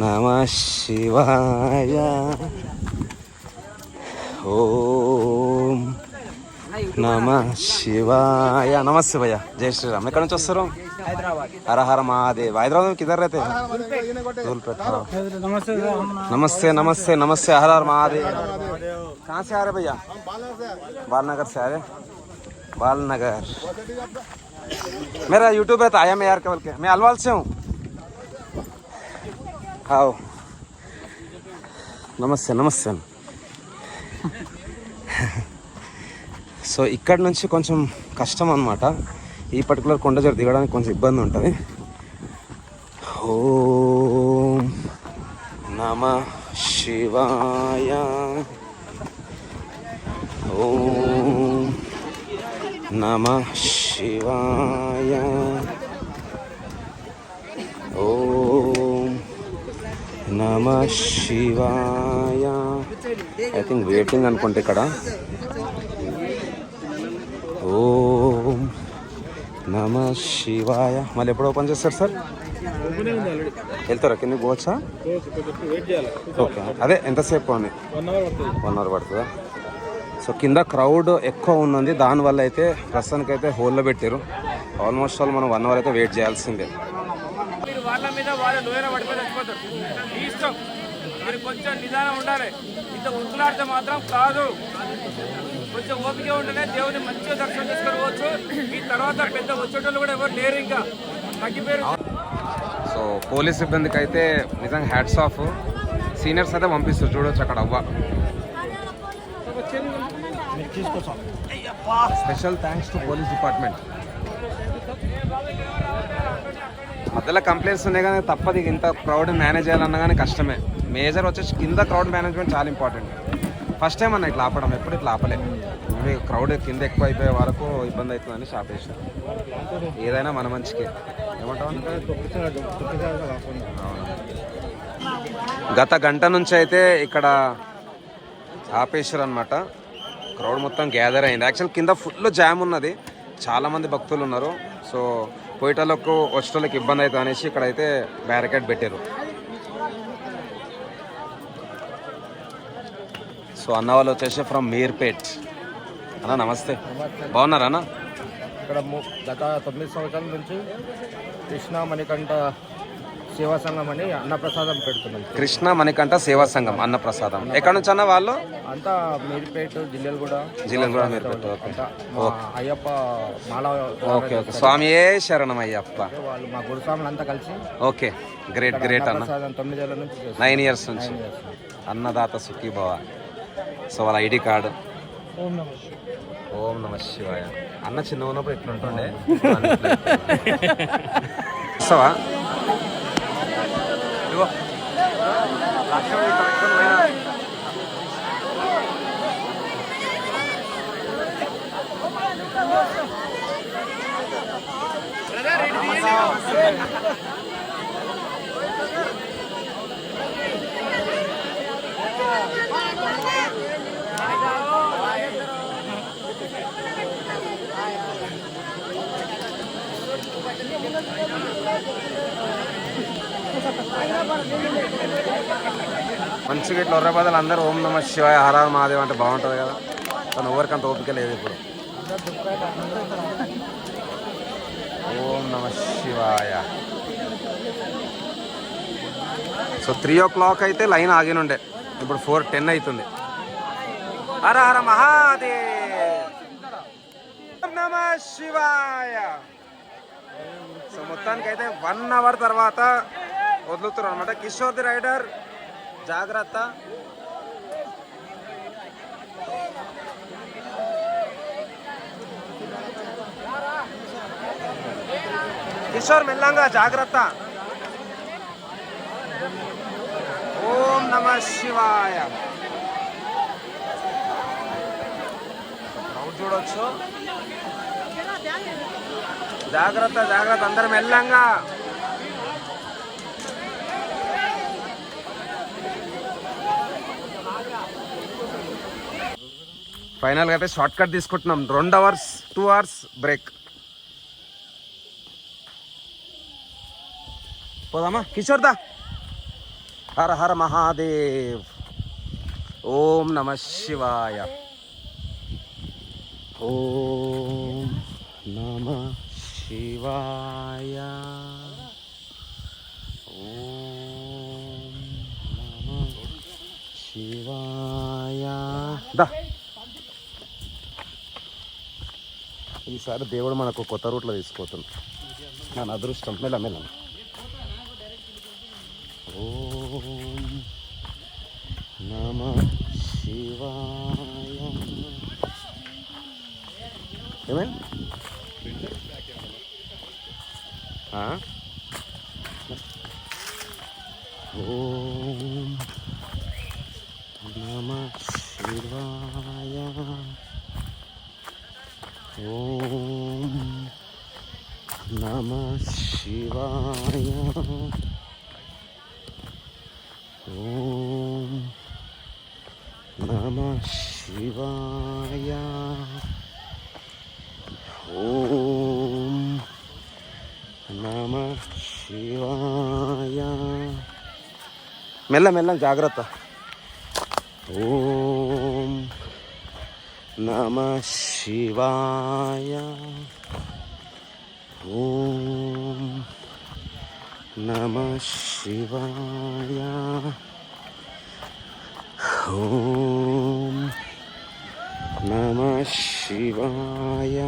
నమః శివాయ, ఓం నమః శివాయ. నమస్తే భయ్య, జై శ్రీరామ్. ఎక్కడి నుంచి వస్తారు? హర హర మహాదేవ్. హైదరాబాద్ కిధర్ रहते हैं? धूलपेट. नमस्ते नमस्ते नमस्ते, हर हर महादेव. कहाँ से आ रहे भैया? बालनगर से आ रहे. बालनगर. मेरा यूट्यूब है तो आया मैं यार केवल के. मैं अलवाल से हूँ. आओ. నమస్తే నమస్తే. సో ఇక్కడ నుంచి కొంచెం కష్టం అన్నమాట. ఈ పర్టికులర్ కొండ జర దిగడానికి కొంచెం ఇబ్బంది ఉంటుంది. ఓం నమః శివాయ, ఓం నమః శివాయ, ఓం నమః శివాయ. ఐ థింక్ వెయిటింగ్ అనుకుంటే ఇక్కడ. ఓం నమః శివాయ. మళ్ళీ ఎప్పుడు ఓపెన్ చేస్తారు సార్? వెళ్తారా కిందకి పోవచ్చా? ఓకే, అదే ఎంతసేపు అని? 1 అవర్ పడుతుందా? సో కింద క్రౌడ్ ఎక్కువ ఉన్నది, దానివల్ల అయితే ప్రస్తుతానికి అయితే హోల్లో పెట్టారు. ఆల్మోస్ట్ ఆల్ మనం 1 అవర్ అయితే వెయిట్ చేయాల్సిందే. మీరు వాళ్ళ మీద వాళ్ళ లోయన పడిపోయి చచ్చిపోతారు. మీ ఇష్టం, మీరు కొంచెం నిదానం ఉండాలి. ఇంత ఉరుకులాడితే మాత్రం కాదు. కొంచెం ఓపిక ఉంటేనే దేవుని మంచిగా దర్శనం చేసుకొని పోవచ్చు. ఈ తర్వాత పెద్ద వచ్చేటోళ్ళు కూడా ఎవరు లేరు, ఇంకా తగ్గిపోయారు. సో పోలీస్ సిబ్బందికి అయితే నిజంగా హ్యాట్స్ ఆఫ్. సీనియర్స్ అయితే పంపిస్తారు, చూడొచ్చు అక్కడ అవ్వ. Special thanks to police department. మధ్యలో కంప్లైంట్స్ ఉన్నాయి కానీ తప్పదు, ఇంత క్రౌడ్ మేనేజ్ చేయాలన్నా కానీ కష్టమే. మేజర్ వచ్చేసి కింద క్రౌడ్ మేనేజ్మెంట్ చాలా ఇంపార్టెంట్. ఫస్ట్ టైం అన్న ఇట్లా ఆపడం, ఎప్పుడు ఇట్లా ఆపలే. క్రౌడ్ కింద ఎక్కువ అయిపోయే వరకు ఇబ్బంది అవుతుందని ఆపేసారు. ఏదైనా మన మంచికి. ఏమంటావు? గత గంట నుంచి అయితే ఇక్కడ ఆపేసారు అనమాట. క్రౌడ్ మొత్తం గ్యాదర్ అయింది. యాక్చువల్ కింద ఫుల్ జామ్ ఉన్నది, చాలామంది భక్తులు ఉన్నారు. సో పోయేటోళ్ళకు వచ్చేటోళ్ళకి ఇబ్బంది అవుతుంది అనేసి ఇక్కడైతే బ్యారికేడ్ పెట్టారు. సో అన్న వాళ్ళు వచ్చేసి ఫ్రమ్ మీర్పేట్. అన్న నమస్తే, బాగున్నారా అన్న? ఇక్కడ గత 9 సంవత్సరాల నుంచి కృష్ణ మణికంఠ సేవా సంఘం అని అన్నప్రసాదం పెడుతున్నాం. కృష్ణ మణికంఠ సేవా సంఘం అన్నప్రసాదం. ఎక్కడ నుంచి అన్న వాళ్ళు? అంతా మీర్పేట్, జిల్లెలగూడ మీర్పేట్. అయ్యప్ప మాల. ఓకే ఓకే, స్వామియే శరణం అయ్యప్ప. వాళ్ళు మా గురుస్వాములు అంతా కలిసి. ఓకే, గ్రేట్ గ్రేట్ అన్న. 9 ఏళ్ళ నుంచి 9 ఇయర్స్ నుంచి అన్నదాత సుఖీభవ. సో వాళ్ళ ఐడి కార్డు. ఓం నమ శివాయ. అన్న చిన్న ఉన్నప్పుడు ఎట్లుంటుండే వస్తావా? ఇదిగో మంచిగా ఇట్లా ఒర్రబాదలు అందరూ ఓం నమ శివాయ హర మహాదేవ్ అంటే బాగుంటుంది కదా. కానీ ఎవరికంత ఓపిక లేదు ఇప్పుడు. ఓం నమ శివాయ. సో 3 o'clock అయితే లైన్ ఆగినుండే, ఇప్పుడు 4:10 అవుతుంది. హర హర మహాదేవ్, ఓం నమ శివాయ. సో మొత్తానికి అయితే 1 hour తర్వాత వదులుతారు అనమాట. కిషోర్ ది రైడర్ జాగ్రత్త. కిషోర్ మెల్లంగా జాగ్రత్త. ఓం నమ శివాయ. చూడొచ్చు, జాగ్రత్త జాగ్రత్త, అందరు మెల్లంగా. ఫైనల్గా అయితే షార్ట్ కట్ తీసుకుంటున్నాం. 2 hours 2 hours బ్రేక్. పోదామా కిషోర్ దా? హర హర మహాదేవ్. ఓం నమ శివాయ. ఓం నమ శివాయ. ఓం నమ శివాయ. దా, ఈసారి దేవుడు మనకు కొత్త రూట్లో తీసుకుపోతుంది. మన అదృష్టం. మెల్ల మెల్ల. ఓం నమ శివాయ. ఏమైంది? ఓం నమ శివాయ. ఓం నమ శివాయ. ఓం నమ శివాయ. ఓం నమ శివాయ. మెల్ల మెల్ల జాగ్రత్త. ఓం నమః శివాయ. ఓం నమః శివాయ. ఓం నమః శివాయ.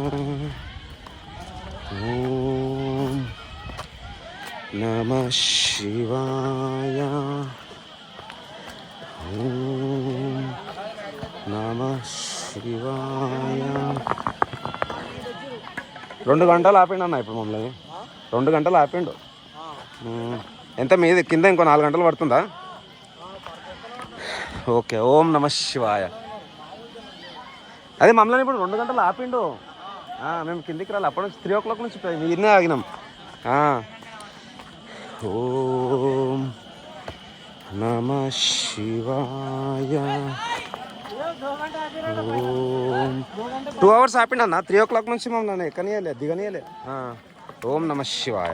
ఓం నమః శివాయ. ఓం నమః శివాయ. 2 గంటలు ఆపిండు అన్న ఇప్పుడు మమ్మల్ని. 2 గంటలు ఆపిండు. ఎంత మీది కింద ఇంకో 4 గంటలు పడుతుందా? ఓకే. ఓం నమః శివాయ. అదే మమ్మల్ని ఇప్పుడు 2 గంటలు ఆపిండు. మేము కిందికి రాలి. అప్పటి నుంచి 3 o'clock నుంచి ఇన్నే ఆగినాం. ఓం నమః శివాయ. ఓం 2 hours ఆపిండు అన్న. 3 o'clock నుంచి మమ్మల్ని ఎక్కనియలే దిగనియలే. ఓం నమః శివాయ.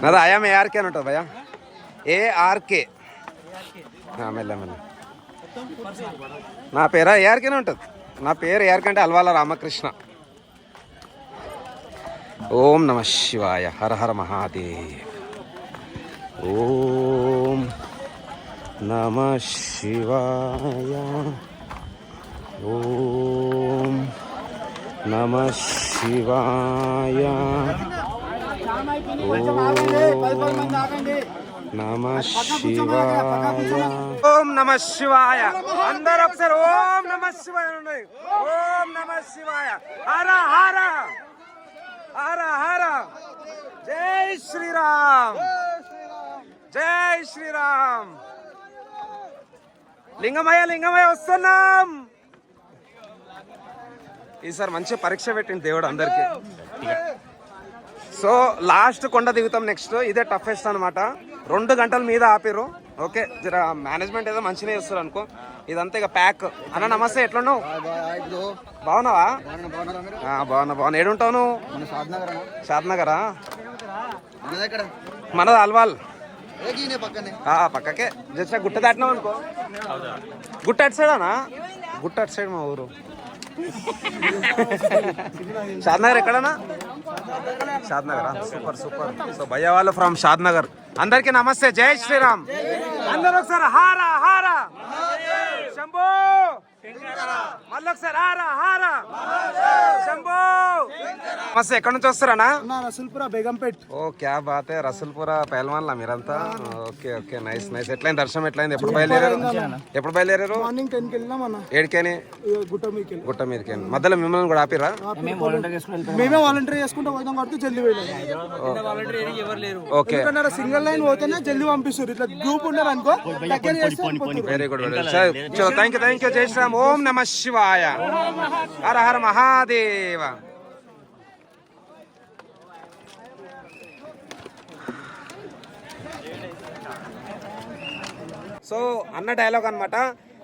నాది ఐఎమ్ ఏఆర్కే అని ఉంటుంది భయ్యా. ఏఆర్కే మెల్ల మెల్ల. నా పేరా ఏఆర్కేనే ఉంటుంది. నా పేరు ఏఆర్కే అంటే అల్వాల రామకృష్ణ. ఓం నమః శివాయ. హర హర మహాదేవ్. ఓం నమః శివాయ. ఓం నమః శివాయ. ఓం నమః శివాయ. ఓం నమః శివాయ. అందరూ ఒకసారి ఓం నమః శివాయ ఉన్నాయి. ఓం నమః శివాయ. హర హర హర హర. జై శ్రీరామ్. జై శ్రీరామ్. లింగమయ్య లింగమయ్య వస్తున్నాం. ఈసారి మంచి పరీక్ష పెట్టింది దేవుడు అందరికి. సో లాస్ట్ కొండ దిగుతాం నెక్స్ట్. ఇదే టఫెస్ట్ అనమాట. 2 గంటల మీద ఆపిర్రు. ఓకే జర మేనేజ్మెంట్ ఏదో మంచిగా చేస్తారు అనుకో. ఇదంతా ఇక ప్యాక్. అన్న నమస్తే, ఎట్లున్నావు? బాగున్నావా? బాగున్నా. ఏడుంటావు నువ్వు? షాద్నగరా? మనది అల్వాల్. పక్కకే జస్ట్ గుట్ట దాటినావు అనుకో. గుట్ట అటు సైడ్ అనా? గుట్ట అటు సైడ్ మా ఊరు. షాద్నగర్ ఎక్కడనా? షాద్నగరా? Super super. సో భయ్య వాళ్ళు ఫ్రమ్ షాద్నగర్. అందరికీ నమస్తే. జై శ్రీరామ్. అందరూ ఒకసారి హారా హారా శంభో. మళ్ళీ ఒకసారి హారా హారా శంభో. నమస్తే. ఎక్కడి నుంచి వస్తారనా? రసూల్పుర బేగంపేట్. ఓ క్యా బాత్ హై. రసూల్పుర పహల్వాన్లా మీరంతా? Okay okay nice nice. ఎట్లయింది దర్శనం? ఎట్లయింది? ఎప్పుడు బయలుదేరారు? మార్నింగ్ 10కి వెళ్ళినాం అన్న. ఏడికేని? గుట్ట మీదకి. మధ్యలో మిమ్మల్ని కూడా ఆపిరా? మేమే వాలంటీర్ చేసుకుంటూ పోయినాం కాబట్టి జల్దీ వెళ్ళాం. ఓకే. సింగిల్ లైన్ పోతేనే జల్దీ పంపిస్తారు. ఇట్లా గ్రూప్ ఉన్నారు అనుకో. Very good. చలో థ్యాంక్ యూ. జై శ్రీరామ్. ఓం నమః శివాయ. హర హర మహాదేవ. సో అన్న డైలాగ్ అన్నమాట.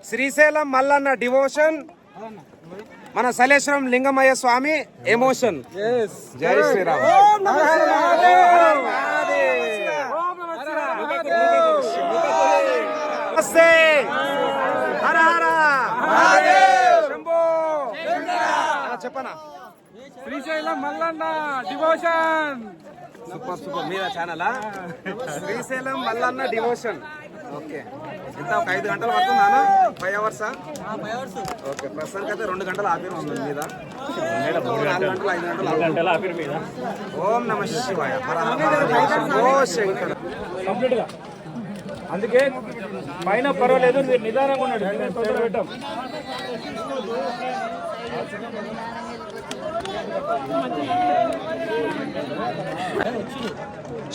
శ్రీశైలం మల్లన్న డివోషన్, మన సలేశ్వరం లింగమయ్య స్వామి ఎమోషన్. జై శ్రీరామ్. నమస్తే. హర హర శంభో. చెప్పనా? Srisailam Mallanna devotion. Super super. మీరా ఛానలా? శ్రీశైలం మల్లన్న డివోషన్. ఓకే. ఎంత ఒక 5 గంటలు పడుతుందా? 5 hours? ఓకే. ప్రస్తుతానికి అయితే 2 గంటలు ఆపిరు మీద. 4 గంటలు 5 గంటలు ఆపిరు మీద. ఓం నమః శివాయ. ఓ శంకర. కంప్లీట్ గా. అందుకే పైన పర్వాలేదు, మీరు నిదానంగా ఉన్నాడు. తొందర పెట్టాం.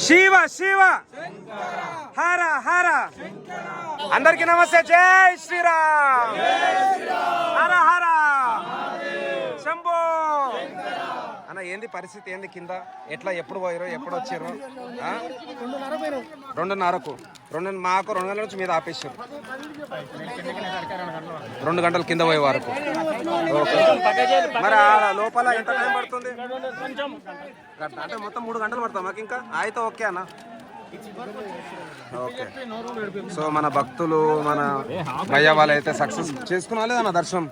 శివ శివ హర హర. అందరికీ నమస్తే. జై శ్రీరామ్. హర హర శంభో. అన్న ఏంది పరిస్థితి? ఏంది కింద? ఎట్లా? ఎప్పుడు పోయారు? ఎప్పుడు వచ్చారు? 2:30కు. మాకు 2 గంటల నుంచి మీద ఆపేసారు. 2 గంటలు కింద పోయే వరకు. మరి లోపల ఎంత టైం పడుతుంది? అంటే మొత్తం 3 గంటలు పడతాం మాకు ఇంకా. అయితే ఓకే అన్న. ఓకే. సో మన భక్తులు మన భయ్య వాళ్ళు అయితే సక్సెస్ చేసుకున్నా లేదన్న దర్శనం?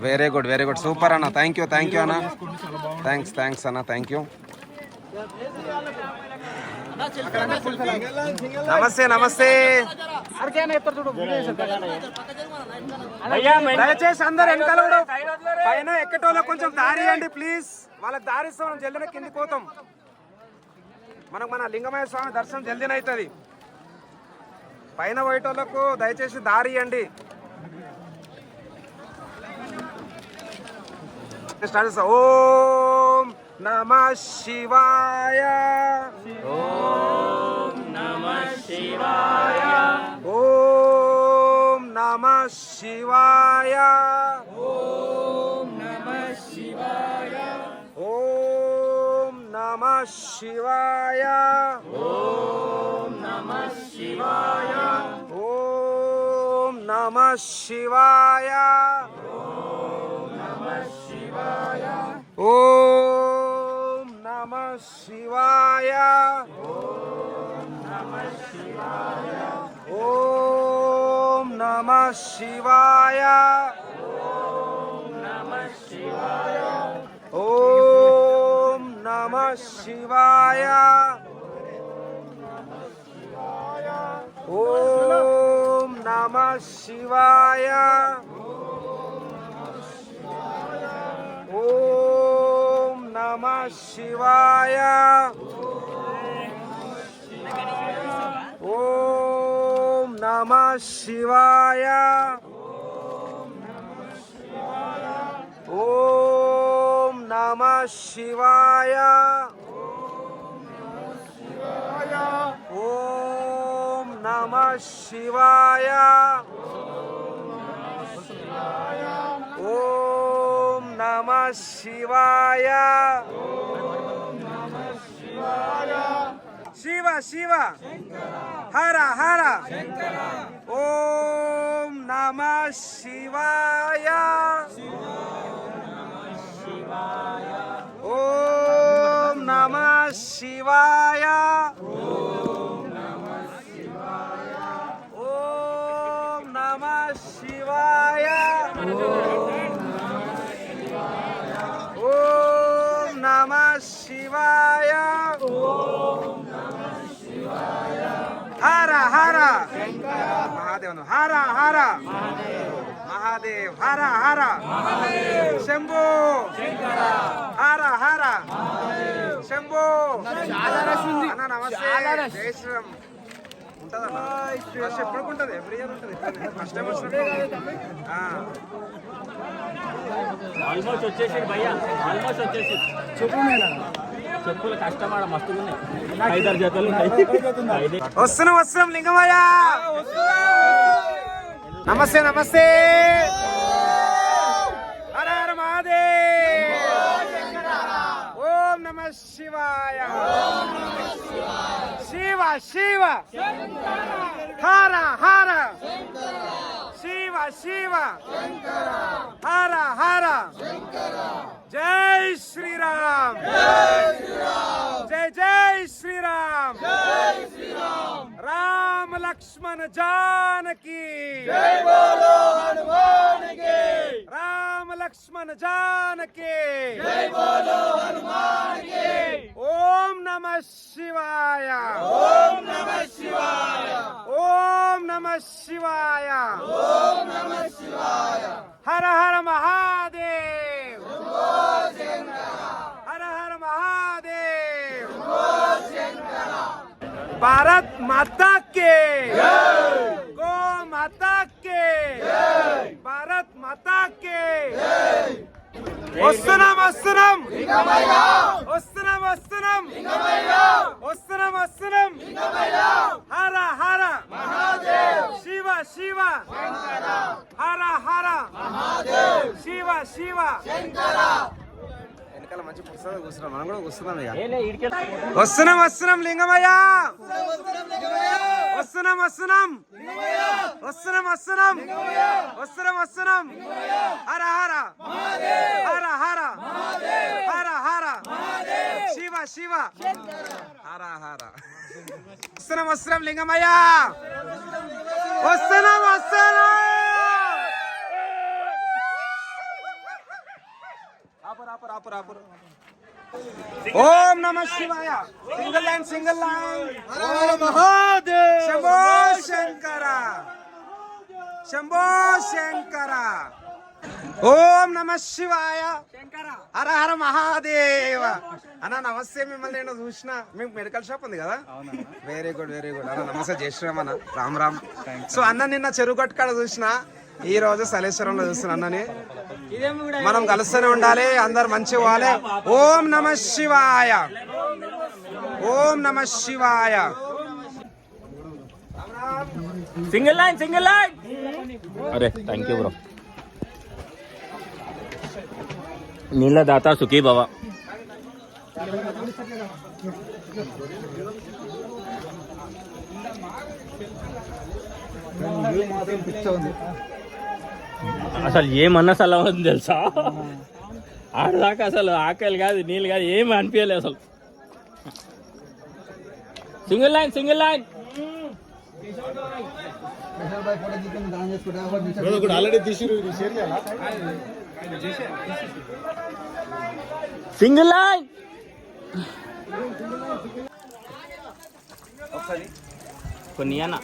Very good, very good, super అన్న. థ్యాంక్ యూ అన్న. థ్యాంక్స్ అన్న, థ్యాంక్ యూ. నమస్తే. దయచేసి అందరు వెనకాల కూడా పైన ఎక్కటోళ్ళకి కొంచెం దారి ఇవ్వండి ప్లీజ్. వాళ్ళకి దారిస్తాం, మనం జల్దిన కిందికి పోతాం. మనకు మన లింగమయ్య స్వామి దర్శనం జల్దీన అవుతుంది. పైన పోయేటోళ్ళకు దయచేసి దారి ఇవ్వండి. ఓం నమః శివాయ. ఓం నమః శివాయ. ఓం నమః శివాయ. ఓం నమః శివాయ. ఓం నమః శివాయ. ఓం నమః శివాయ. ఓం నమః శివాయ. ఓం నమః శివాయ. ఓం నమః శివాయ. ఓం నమః శివాయ. ఓం నమః శివాయ. ఓం నమః శివాయ. ఓం నమః శివాయ. ఓం నమః శివాయ. ఓం నమః శివాయ. ఓం నమః శివాయ. ఓం నమః శివాయ. ఓం నమః శివాయ. ఓం నమః శివాయ. శివ శివ హర హర. ఓం నమః శివాయ. ఓం నమః శివాయ. ఓం నమః శివాయ. ఓం నమః శివాయ. హర హర మహాదేవ్. హర హర మహాదేవ్. హర హర శంభో. హర హర శంభో. అన్న నమస్తే. జై శ్రీరామ్. ఉంటుందన్నా రష్ ఎప్పటికి ఉంటుంది? ఎవ్రీ ఇయర్ ఉంటుంది. ఫస్ట్ టైం వచ్చినప్పుడు ఆల్మోస్ట్ వచ్చేసి భయ్యా, ఆల్మోస్ట్ వచ్చేసి చెప్పులు కష్టమాడ మస్తులున్నాయి. 5-6 జతలు వస్తున్నాం లింగమయ్య. నమస్తే. హర హర మహాదేవ్. ఓం నమః శివాయ. శివ శివ హర హర. శివ శివ హర హర. జై శ్రీరామ్. జై శ్రీరామ్. రామ లక్ష్మణ జానకి. రామ లక్ష్మణ జానకి. ఓం నమః శివాయ. ఓం నమః శివాయ. ఓం నమః శివాయ. ఓం నమః శివాయ. హర హర మహాదేవ్. హర హర మహాదేవ్. భారత్ మాతా కే. గో మాతా కే. భారత్ మాతా కే. వస్తున్నాం. హర హర శివ శివ. హర హర శివ శివ. వెనకాల మంచి పుస్తకం కూర్చున్నాం, మనం కూడా కూర్చున్నాం. ఇక వస్తున్నాం లింగమయ్య. వస్తున్నాం. హర హర హర హర హర హర శివ శివ. హర హర వస్తున్నాం వస్తున్నాం లింగమయ్య, వస్తున్నాం వస్తున్నాం. ఓం నమ శివాయ. Single line single line. Shambho Shankara Shambho Shankara. ఓం నమ శివాయ. హర హర మహాదేవ. అన్న నమస్తే, మిమ్మల్ని నేను చూసిన. మీకు మెడికల్ షాప్ ఉంది కదా? వెరీ గుడ్ వెరీ గుడ్ అన్న. నమస్తే, జై శ్రీరామ్ అన్న. రామ్ రామ్. సో అన్న నిన్న చెరువు కట్టు కాడ చూసిన, ఈ రోజు సలేశ్వరంలో చూస్తున్నా అన్నని. మనం కలుస్తూనే ఉండాలి, అందరు మంచి వాళ్ళే. ఓం నమ శివాయ. ఓం నమ శివాయ. Single line single line. అరే థ్యాంక్ యూ బ్రో. నీళ్ళ దాత సుఖీ భవ. అసలు ఏమన్నా సలా ఉంది తెలుసా, ఆడదాకా అసలు ఆకలి కాదు నీళ్ళు కాదు ఏమి అనిపించలేదు అసలు. Single line single line. Single line. కొన్ని అన్న.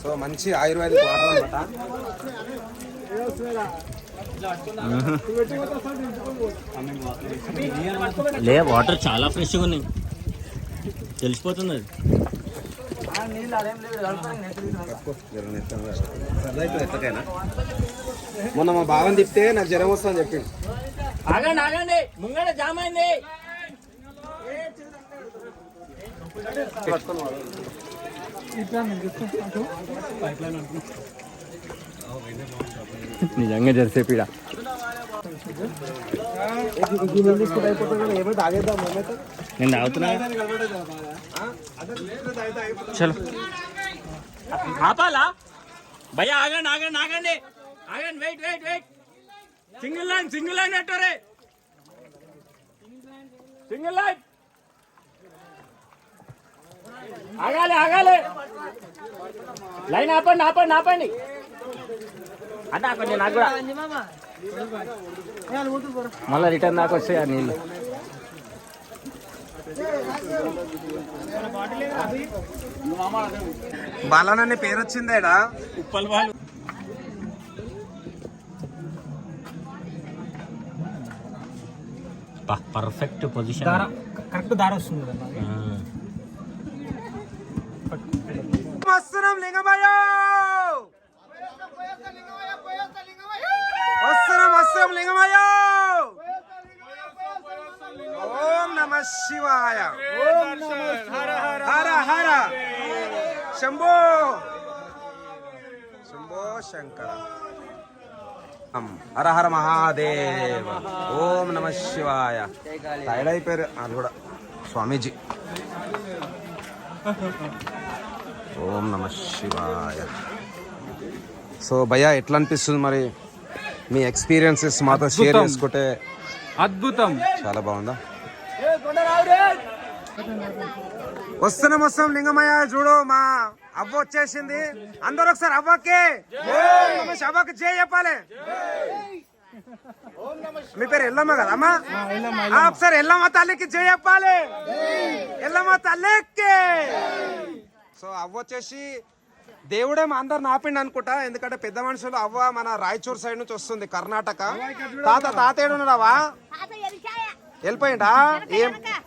సో మంచి ఆయుర్వేదిక్ వాటర్ అనమాట. లే వాటర్ చాలా ఫ్రెష్గా ఉన్నాయి, తెలిసిపోతుంది అది. మొన్న మా బావని తిప్పితే నాకు జ్వరం వస్తుందని చెప్పింది. ఆగండి ఆగండి, ముంగడ జామ్ అయింది. నిజంగా జరిసేపీడ. నేను తాగుతున్నా. చలో ఆపాలా భయ్యా, ఆగండి ఆగండి ఆగండి ఆగండి. Wait wait wait. Single line అంటారే. Single line. ఆగాలి ఆగాలి. లైన్ ఆపండి ఆపండి ఆపండి. అంటే ఆపండి, నాకు కూడా మళ్ళీ రిటర్న్ దాకా వస్తాయి ఆ నీళ్ళు. బాలనని పేరు వచ్చిందేడా. ఉప్పల్ వాళ్ళు పర్ఫెక్ట్ పొజిషన్, కరెక్ట్ దారి వస్తుంది. వస్తున్నాం లింగమయ్య, వస్తున్నాం వస్తున్నాం లింగమయ్య. ఓం నమ శివాయ. హర హర శంభో శంభో శంకర. హర హర మహాదేవ. ఓం నమ శివాయ. టైడ్ అయిపోయారు అది కూడా స్వామీజీ. ఓం నమ శివాయ. సో భయ్యా ఎట్లా అనిపిస్తుంది మరి మీ ఎక్స్పీరియన్సెస్ మాతో షేర్ చేసుకుంటే? అద్భుతం, చాలా బాగుందా? వస్తున్నాం లింగమయ్య. చూడు మా అవ్వ వచ్చేసింది. అందరూ ఒకసారి అవ్వకే అవ్వకి జై చెప్పాలి. మీ పేరు ఎల్లమ్మ కదా అమ్మా? ఒకసారి ఎల్లమ్మ తల్లికి జై చెప్పాలి. ఎల్లమ్మ తల్లికి. సో అవ్వ వచ్చేసి దేవుడేమో అందరు నాపిండి అనుకుంటా, ఎందుకంటే పెద్ద మనుషులు. అవ్వ మన రాయచూర్ సైడ్ నుంచి వస్తుంది, కర్ణాటక. తాత ఏడున్నావా? వెళ్ళిపోయిందా?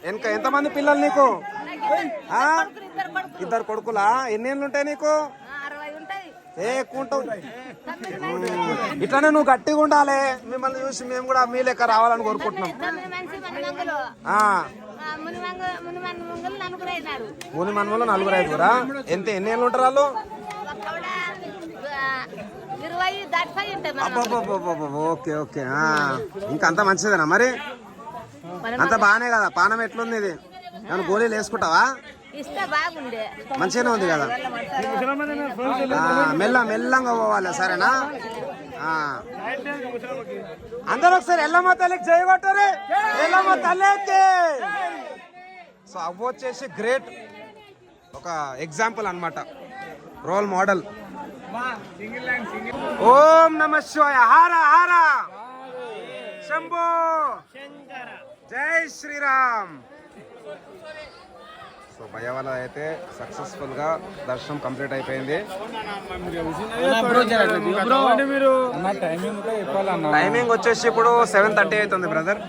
వెనక ఎంతమంది పిల్లలు నీకు? ఇద్దరు కొడుకులా? ఎన్ని ఏళ్ళు ఉంటాయి నీకు? ఎక్కువ ఉంటావు. ఇట్లానే నువ్వు గట్టిగా ఉండాలి. మిమ్మల్ని చూసి మేము కూడా మీ లెక్క రావాలని కోరుకుంటున్నాం. ముని మనములు 4-5. ఎన్ని ఏళ్ళు ఉంటారు వాళ్ళు? Okay okay. ఇంకా అంత మంచిదేనా మరి? అంత బాగానే కదా? పానం ఎట్లుంది? ఇది ఏమైనా గోళీలు వేసుకుంటావా? మంచిగానే ఉంది కదా? మెల్లంగా పోవాలి, సరేనా? అందరూ ఒకసారి ఎల్లమ్మ తల్లికి జై కొట్టరు. ఎల్లమ్మ తల్లికి. సో అవ్వ వచ్చేసి గ్రేట్, ఒక ఎగ్జాంపుల్ అన్నమాట, రోల్ మోడల్. ఓం నమ శివాయ, హర హర శంభో, జై శ్రీరామ్. సో భయ వల్ల అయితే సక్సెస్ఫుల్ గా దర్శనం కంప్లీట్ అయిపోయింది. టైమింగ్ వచ్చేసి ఇప్పుడు 7:30 అవుతుంది బ్రదర్.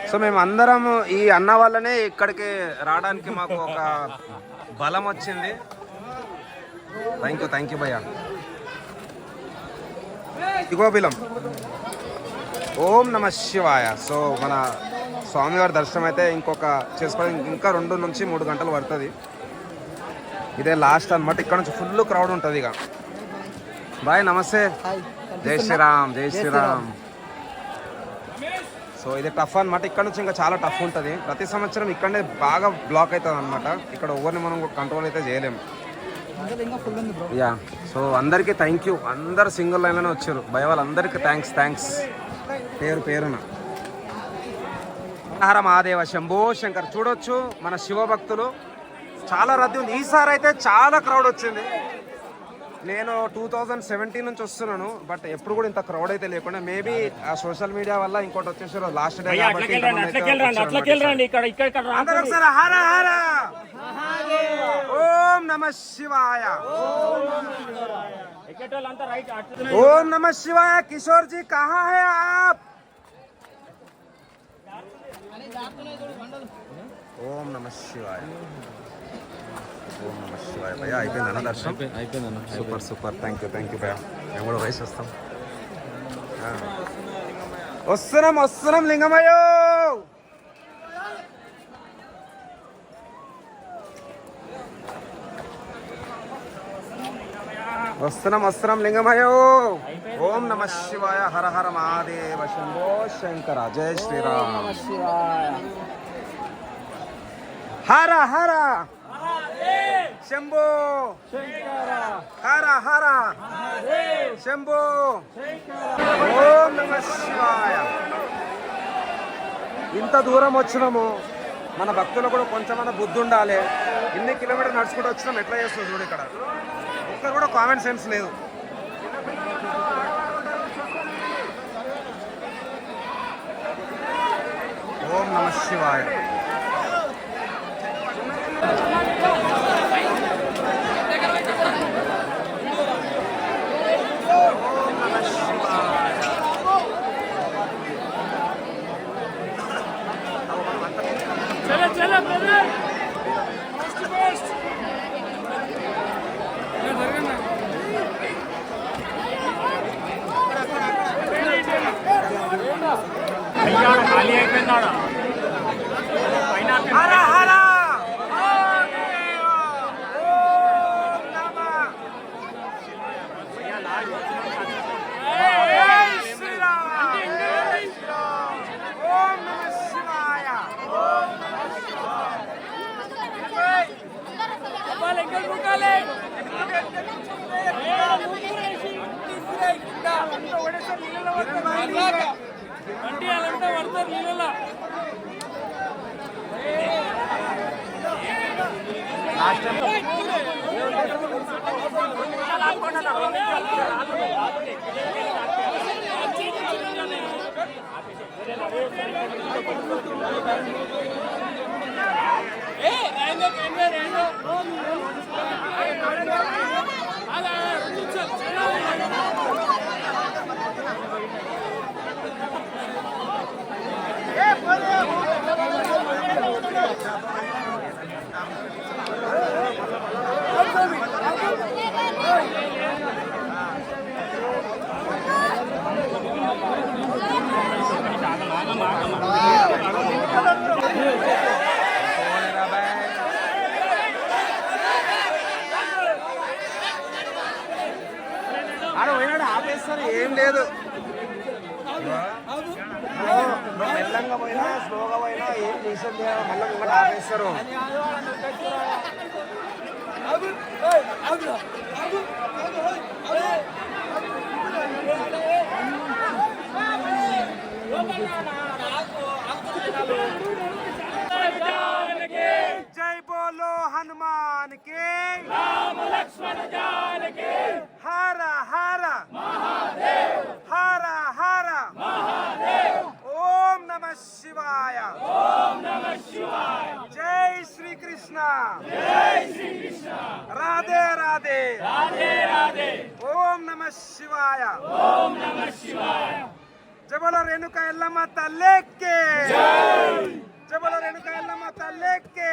సో మేము అందరం ఈ అన్న వల్లనే ఇక్కడికి రావడానికి మాకు ఒక బలం వచ్చింది. థ్యాంక్ యూ భయ్యా. ఇగో బిలం. ఓం నమ శివాయ. సో మన స్వామివారి దర్శనం అయితే చేసుకోవడానికి ఇంకా 2 నుంచి 3 గంటలు పడుతుంది. ఇదే లాస్ట్ అన్నమాట. ఇక్కడ నుంచి ఫుల్ క్రౌడ్ ఉంటుంది. ఇక బాయ్, నమస్తే, జై శ్రీరామ్, జై శ్రీరామ్. సో ఇది టఫ్ అనమాట. ఇక్కడ నుంచి ఇంకా చాలా టఫ్ ఉంటుంది. ప్రతి సంవత్సరం ఇక్కడనే బాగా బ్లాక్ అవుతుంది అనమాట. ఇక్కడ ఎవరిని మనం కంట్రోల్ అయితే చేయలేము. యా, సో అందరికీ థ్యాంక్ యూ. అందరు సింగిల్ లైన్లోనే వచ్చారు. భయ వాళ్ళందరికీ థ్యాంక్స్ పేరున. హర మహాదేవ, శంభో శంకర్. చూడొచ్చు మన శివభక్తులు చాలా రద్దీ ఉంది. ఈసారి అయితే చాలా క్రౌడ్ వచ్చింది. నేను 2017 నుంచి వస్తున్నాను, బట్ ఎప్పుడు కూడా ఇంత క్రౌడ్ అయితే లేకుండా. మేబీ ఆ సోషల్ మీడియా వల్ల ఇంకోటి వచ్చేసారు లాస్ట్ డే. హర హర ఓం నమ శివాయ, ఓం నమ శివాయ. కిషోర్ జీ కహా హై ఆప్? ఓం నమ శివాయ, ఓం నమ శివాయ. భయ్యా అయిపోయిందన్న దర్శనం? అయిపోయిందన్న. సూపర్. థ్యాంక్ యూ భయ్యా. మేము కూడా వయసు వస్తున్నాం లింగమయ్యో. వస్తున్నాం లింగమయ్యో. ఓం నమ శివాయ, హర హర మహాదేవ, శంభో శంకర, జై శ్రీరామ్. హర హర శంభో హర హర శంభో. ఓం నమ శివాయ. ఇంత దూరం వచ్చినాము, మన భక్తులు కూడా కొంచెమన్నా బుద్ధి ఉండాలి. ఇన్ని కిలోమీటర్లు నడుచుకుంటూ వచ్చినాం, ఎట్లా చేస్తుంది చూడు. ఇక్కడ ఒక్కరు కూడా కామన్ సెన్స్ లేదు. ఓం నమ శివాయ. ఖాళీ అయిపోయిందాడా హర హర ఏం లేదు. నువ్వు మెల్లంగా పోయినా స్లోగా పోయినా ఏం చేసేది మళ్ళీ ఇంకోటి ఆపేస్తారు. జానకి రామ లక్ష్మణ జానకి హర హర మహాదేవ్ హర హర మహాదేవ్ ఓం నమః శివాయ జై శ్రీ కృష్ణ రాధే రాధే ఓం నమః శివాయ జబల రేణుక ఎల్లమ్మ తల్లికి జబల రేణుక ఎల్లమ్మ తల్లికి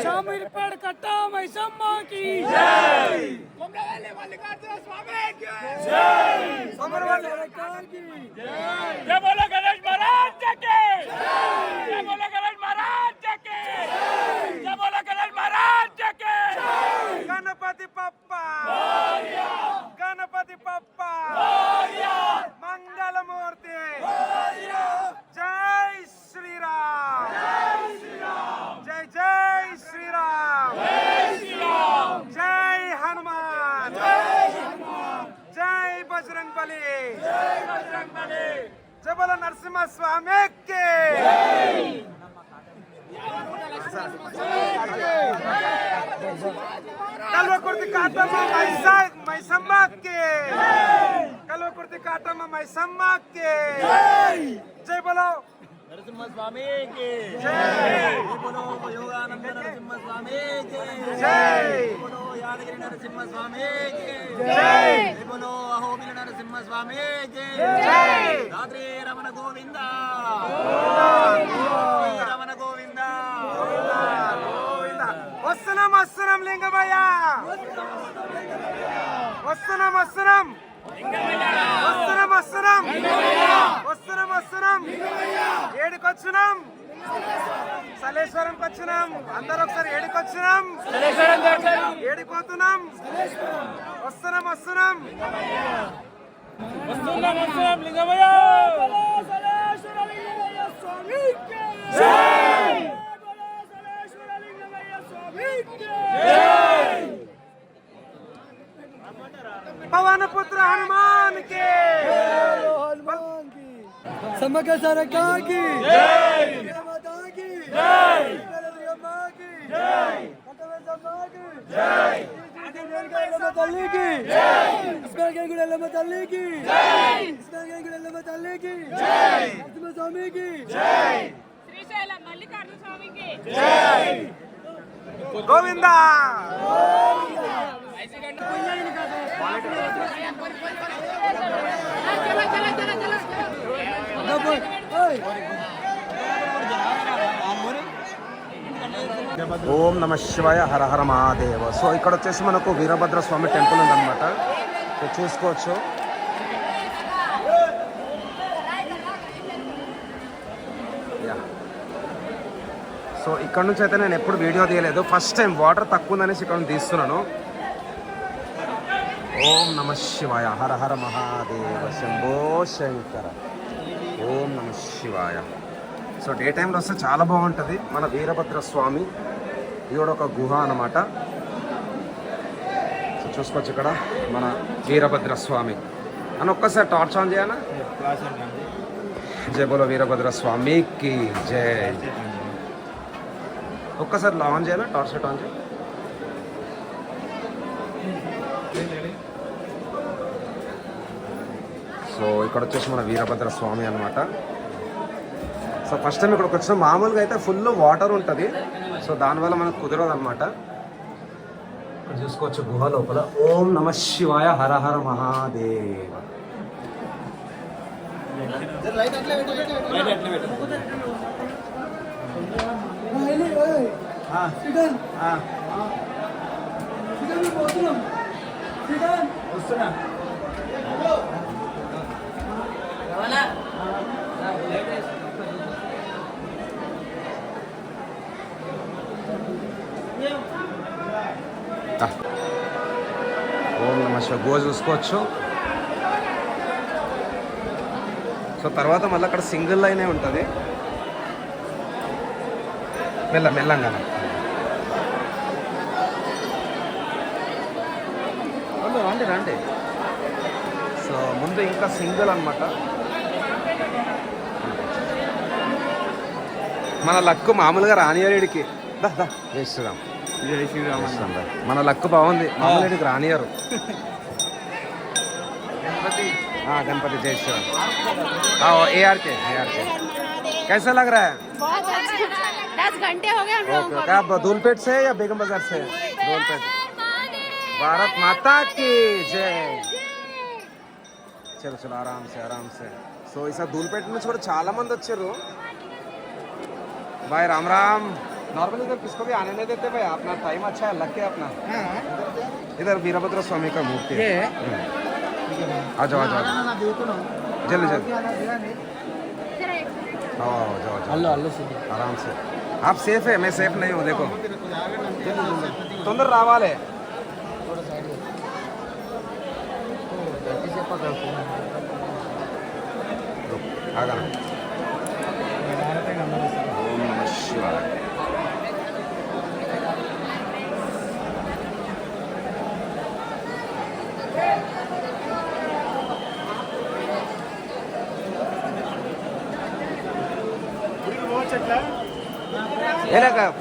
షామీర్పేట కట్టా మైసమ్మకి కొమరవెల్లి మల్లికార్జున స్వామికి జై బోలో గణేష్ మహారాజ్ కి జై బోలో గణేష్ మహారాజ్ కి జై బోలో గణేష్ మహారాజ్ కి గణపతి పప్ప గణపతి పప్ప మంగళమూర్తి జై శ్రీరామ్ జై జై శ్రీరామ్ జై హనుమాన్ జై బజరంగ్ బలి జబల నరసింహ స్వామికి కల్వకుర్తి కాటమ్మ మైసమ్మకి కల్వకుర్తి కాటమ్మ మైసమ్మకి జై బలో నరసింహ స్వామికి జై బోలో యోగానంద నరసింహ స్వామికి జై బోలో యాదగిరి నరసింహ స్వామికి జై బోలో అహోబిల నరసింహ స్వామికి జై రాత్రి రమణ గోవింద రమణ గోవింద వస్తున్నాం వస్తున్నాం లింగమయ్య వస్తున్నాం వస్తున్నాం వస్తున్నాం వస్తున్నాం వస్తున్నాం వస్తున్నాం ఏడికొచ్చినాం సలేశ్వరంకి వచ్చినాం అందరూ ఒకసారి ఏడికొచ్చినాం ఏడిపోతున్నాం వస్తున్నాం వస్తున్నాం వస్తున్నాం లింగమయ్య పవన పుత్ర హనుమాన్ కి సమగ్ర सरकार की माता की माँ की तल्ली की तल्ली की तल्ली की स्वामी की శ్రీశైలం మల్లికార్జున స్వామికి గోవిందా ఓం నమ శివాయ హర హర మహాదేవ. సో ఇక్కడ వచ్చేసి మనకు వీరభద్ర స్వామి టెంపుల్ ఉందన్నమాట. చూసుకోవచ్చు. సో ఇక్కడ నుంచి అయితే నేను ఎప్పుడు వీడియో తీయలేదు, ఫస్ట్ టైం వాటర్ తక్కువ ఉందనేసి ఇక్కడ నుంచి తీస్తున్నాను. ఓం నమ శివాయ హర హర మహాదేవ శంభో శంకర. ఓం నమ శివాయ. సో డే టైంలో వస్తే చాలా బాగుంటుంది. మన వీరభద్ర స్వామి ఇది కూడా ఒక గుహ అన్నమాట. సో చూసుకోవచ్చు ఇక్కడ మన వీరభద్ర స్వామి అని. ఒక్కసారి టార్చ్ ఆన్ చేయాలా? జై బోలో వీరభద్ర స్వామికి జై. ఒక్కసారి ఆన్ చేయాలా? టార్చ్ లైట్ ఆన్ చేయాలి. సో ఇక్కడ వచ్చేసి మన వీరభద్ర స్వామి అనమాట. సో ఫస్ట్ టైం ఇక్కడికి వచ్చిన మామూలుగా అయితే ఫుల్ వాటర్ ఉంటుంది. సో దానివల్ల మనకు కుదరదు అనమాట. ఇక్కడ చూసుకోవచ్చు గుహ లోపల. ఓం నమ శివాయ హర హర మహాదేవ. ఓం నమ శివ గో చూసుకోవచ్చు. సో తర్వాత మళ్ళీ అక్కడ సింగిల్ లైనే ఉంటుంది. మెల్లంగా రండి. సో ముందు ఇంకా సింగిల్ అనమాట. మన లక్కు మామూలుగా రానియరుడికి జై శ్రీరామ్. జై శ్రీరామ్. మన లక్కు బాగుంది, మామూలుడికి రానియరు. गणपति जय श्री राम. आओ AR के कैसा लग रहा है? बहुत अच्छा. 10 घंटे हो गए हम लोगों को. क्या धूलपेट से या बेगम बाजार से? धूलपेट. भारत माता की जय. चलो चलो आराम से. సో ఈసారి ధూల్పేట నుంచి కూడా చాలా మంది వచ్చారు. भाई राम राम. नॉर्मली इधर किसको भी आने नहीं देते भाई, अपना टाइम अच्छा है, लग के अपना. इधर वीरभद्र स्वामी का मूर्ति है. आ जाओ जल्दी आओ जाओ आराम से. आप सेफ है, मैं सेफ नहीं हूँ. देखो तొందర రావాలి. आगा ओम नमः शिवाय.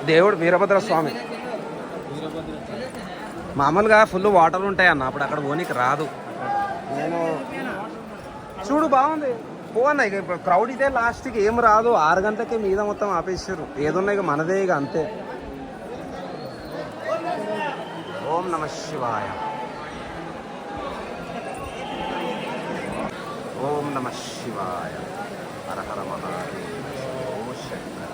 దేవుడు వీరభద్ర స్వామి. మామూలుగా ఫుల్ వాటర్ ఉంటాయి అన్న, అప్పుడు అక్కడ పోనీకి రాదు. నేను చూడు బాగుంది పోవన్నా. ఇక క్రౌడ్ ఇదే లాస్ట్కి ఏం రాదు. 6 గంటలకే మీద మొత్తం ఆపేసారు. ఏదున్నా ఇక మనదే ఇక అంతే. ఓం నమ శివాయ. ఓం నమ శివాయ. హర హర మహాదేవ. ఓ శంకర.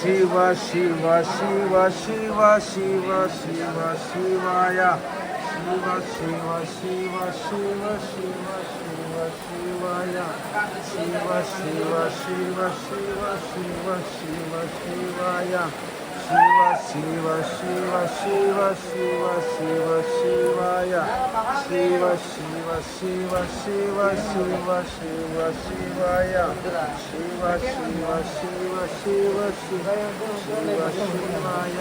शिव शिव शिव शिव शिव शिव शिवाय. शिव शिव शिव शिव शिव शिव शिवाय. शिव शिव शिव शिव शिव शिव शिवाय. शिव शिव शिव शिव शिव शिव शिवाय. शिव शिव शिव शिव शिव शिव शिवाय. शिव शिव शिव शिव शिव शिव शिवाय.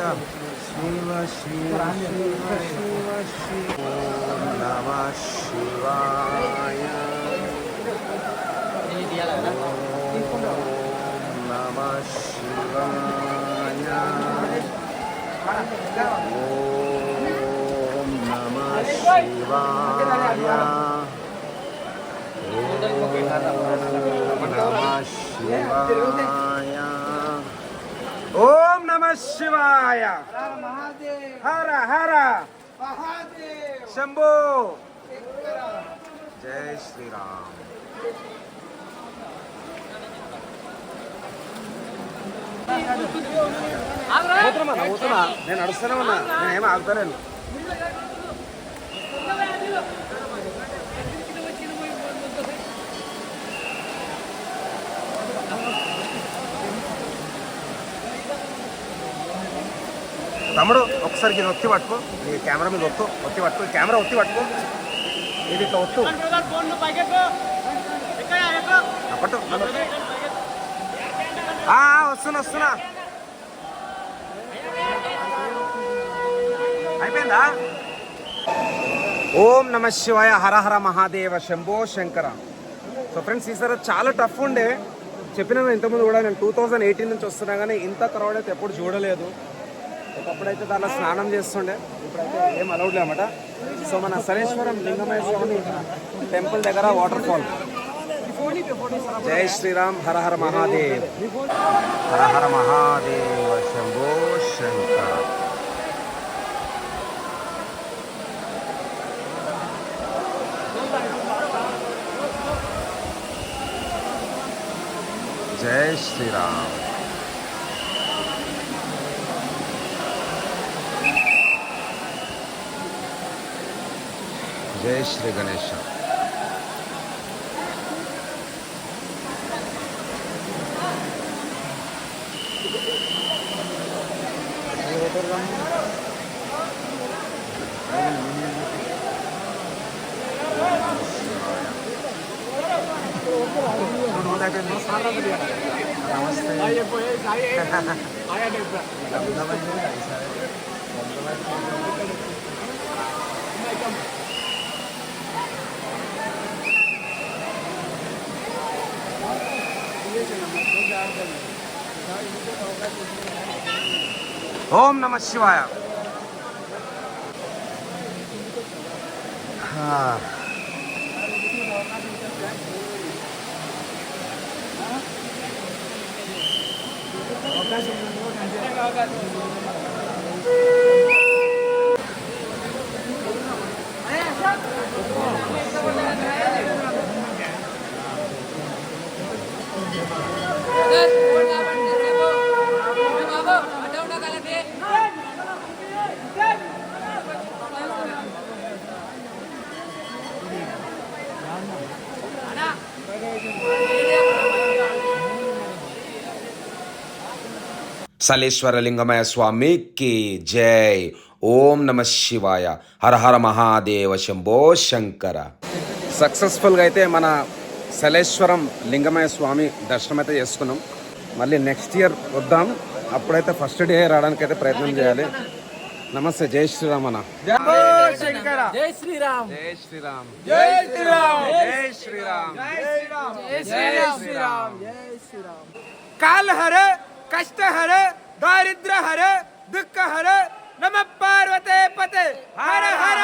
शिव शिव शिव शिव शिव. ओम नमः शिवाय. ओम नमः शिवाय. ओम नमः शिवाय. ओम नमः शिवाय. ओम नमः शिवाय. हर हर शंभो. जय श्री राम. పోతున్నా నేను నడుస్తూనే ఉన్నా, నేనేం ఆగుతలేను. తమ్ముడు ఒకసారి ఇది ఒత్తి పట్టుకో, ఈ కెమెరా మీద ఒత్తి పట్టుకో, కెమెరా ఒత్తి పట్టుకో, ఇది ఇట్లా ఒత్తు పట్టు. వస్తున్నా అయిపోయిందా? ఓం నమ శివాయ. హర హర మహాదేవ. శంభో శంకర. సో ఫ్రెండ్స్ ఈసారి చాలా టఫ్ ఉండే. చెప్పినా ఇంతకుముందు కూడా నేను 2018 నుంచి వస్తున్నా కానీ ఇంత క్రౌడ్ అయితే ఎప్పుడు చూడలేదు. ఒకప్పుడైతే దానిలో స్నానం చేస్తుండే, ఇప్పుడైతే ఏం అలౌడ్ లేదన్నమాట. సో మన సరేశ్వరం లింగమయ స్వామి టెంపుల్ దగ్గర వాటర్ ఫాల్. జై శ్రీరామ్. హర హర మహాదేవ్. హర హర మహాదేవ. శంభో శంకర. जय श्री राम. जय श्री गणेश. ఓం నమ శివాయ. సలేశ్వరలింగమయ స్వామికి జై. ఓం నమ శివాయ. హర హర మహాదేవ శంభో శంకర. సక్సెస్ఫుల్గా అయితే మన సలేశ్వరం లింగమయ స్వామి దర్శనం అయితే చేసుకున్నాం. మళ్ళీ నెక్స్ట్ ఇయర్ వద్దాం, అప్పుడైతే ఫస్ట్ డే రావడానికి అయితే ప్రయత్నం చేయాలి. నమస్తే. జై శ్రీరామ్ అన్న. జై శ్రీరామ్. జై శ్రీరామ్. జై శ్రీరామ్. జై శ్రీరామ్. జై శ్రీరామ్. काल हर कष्ट हर दारिद्र हर दुख हर नमः पार्वते पते हर हर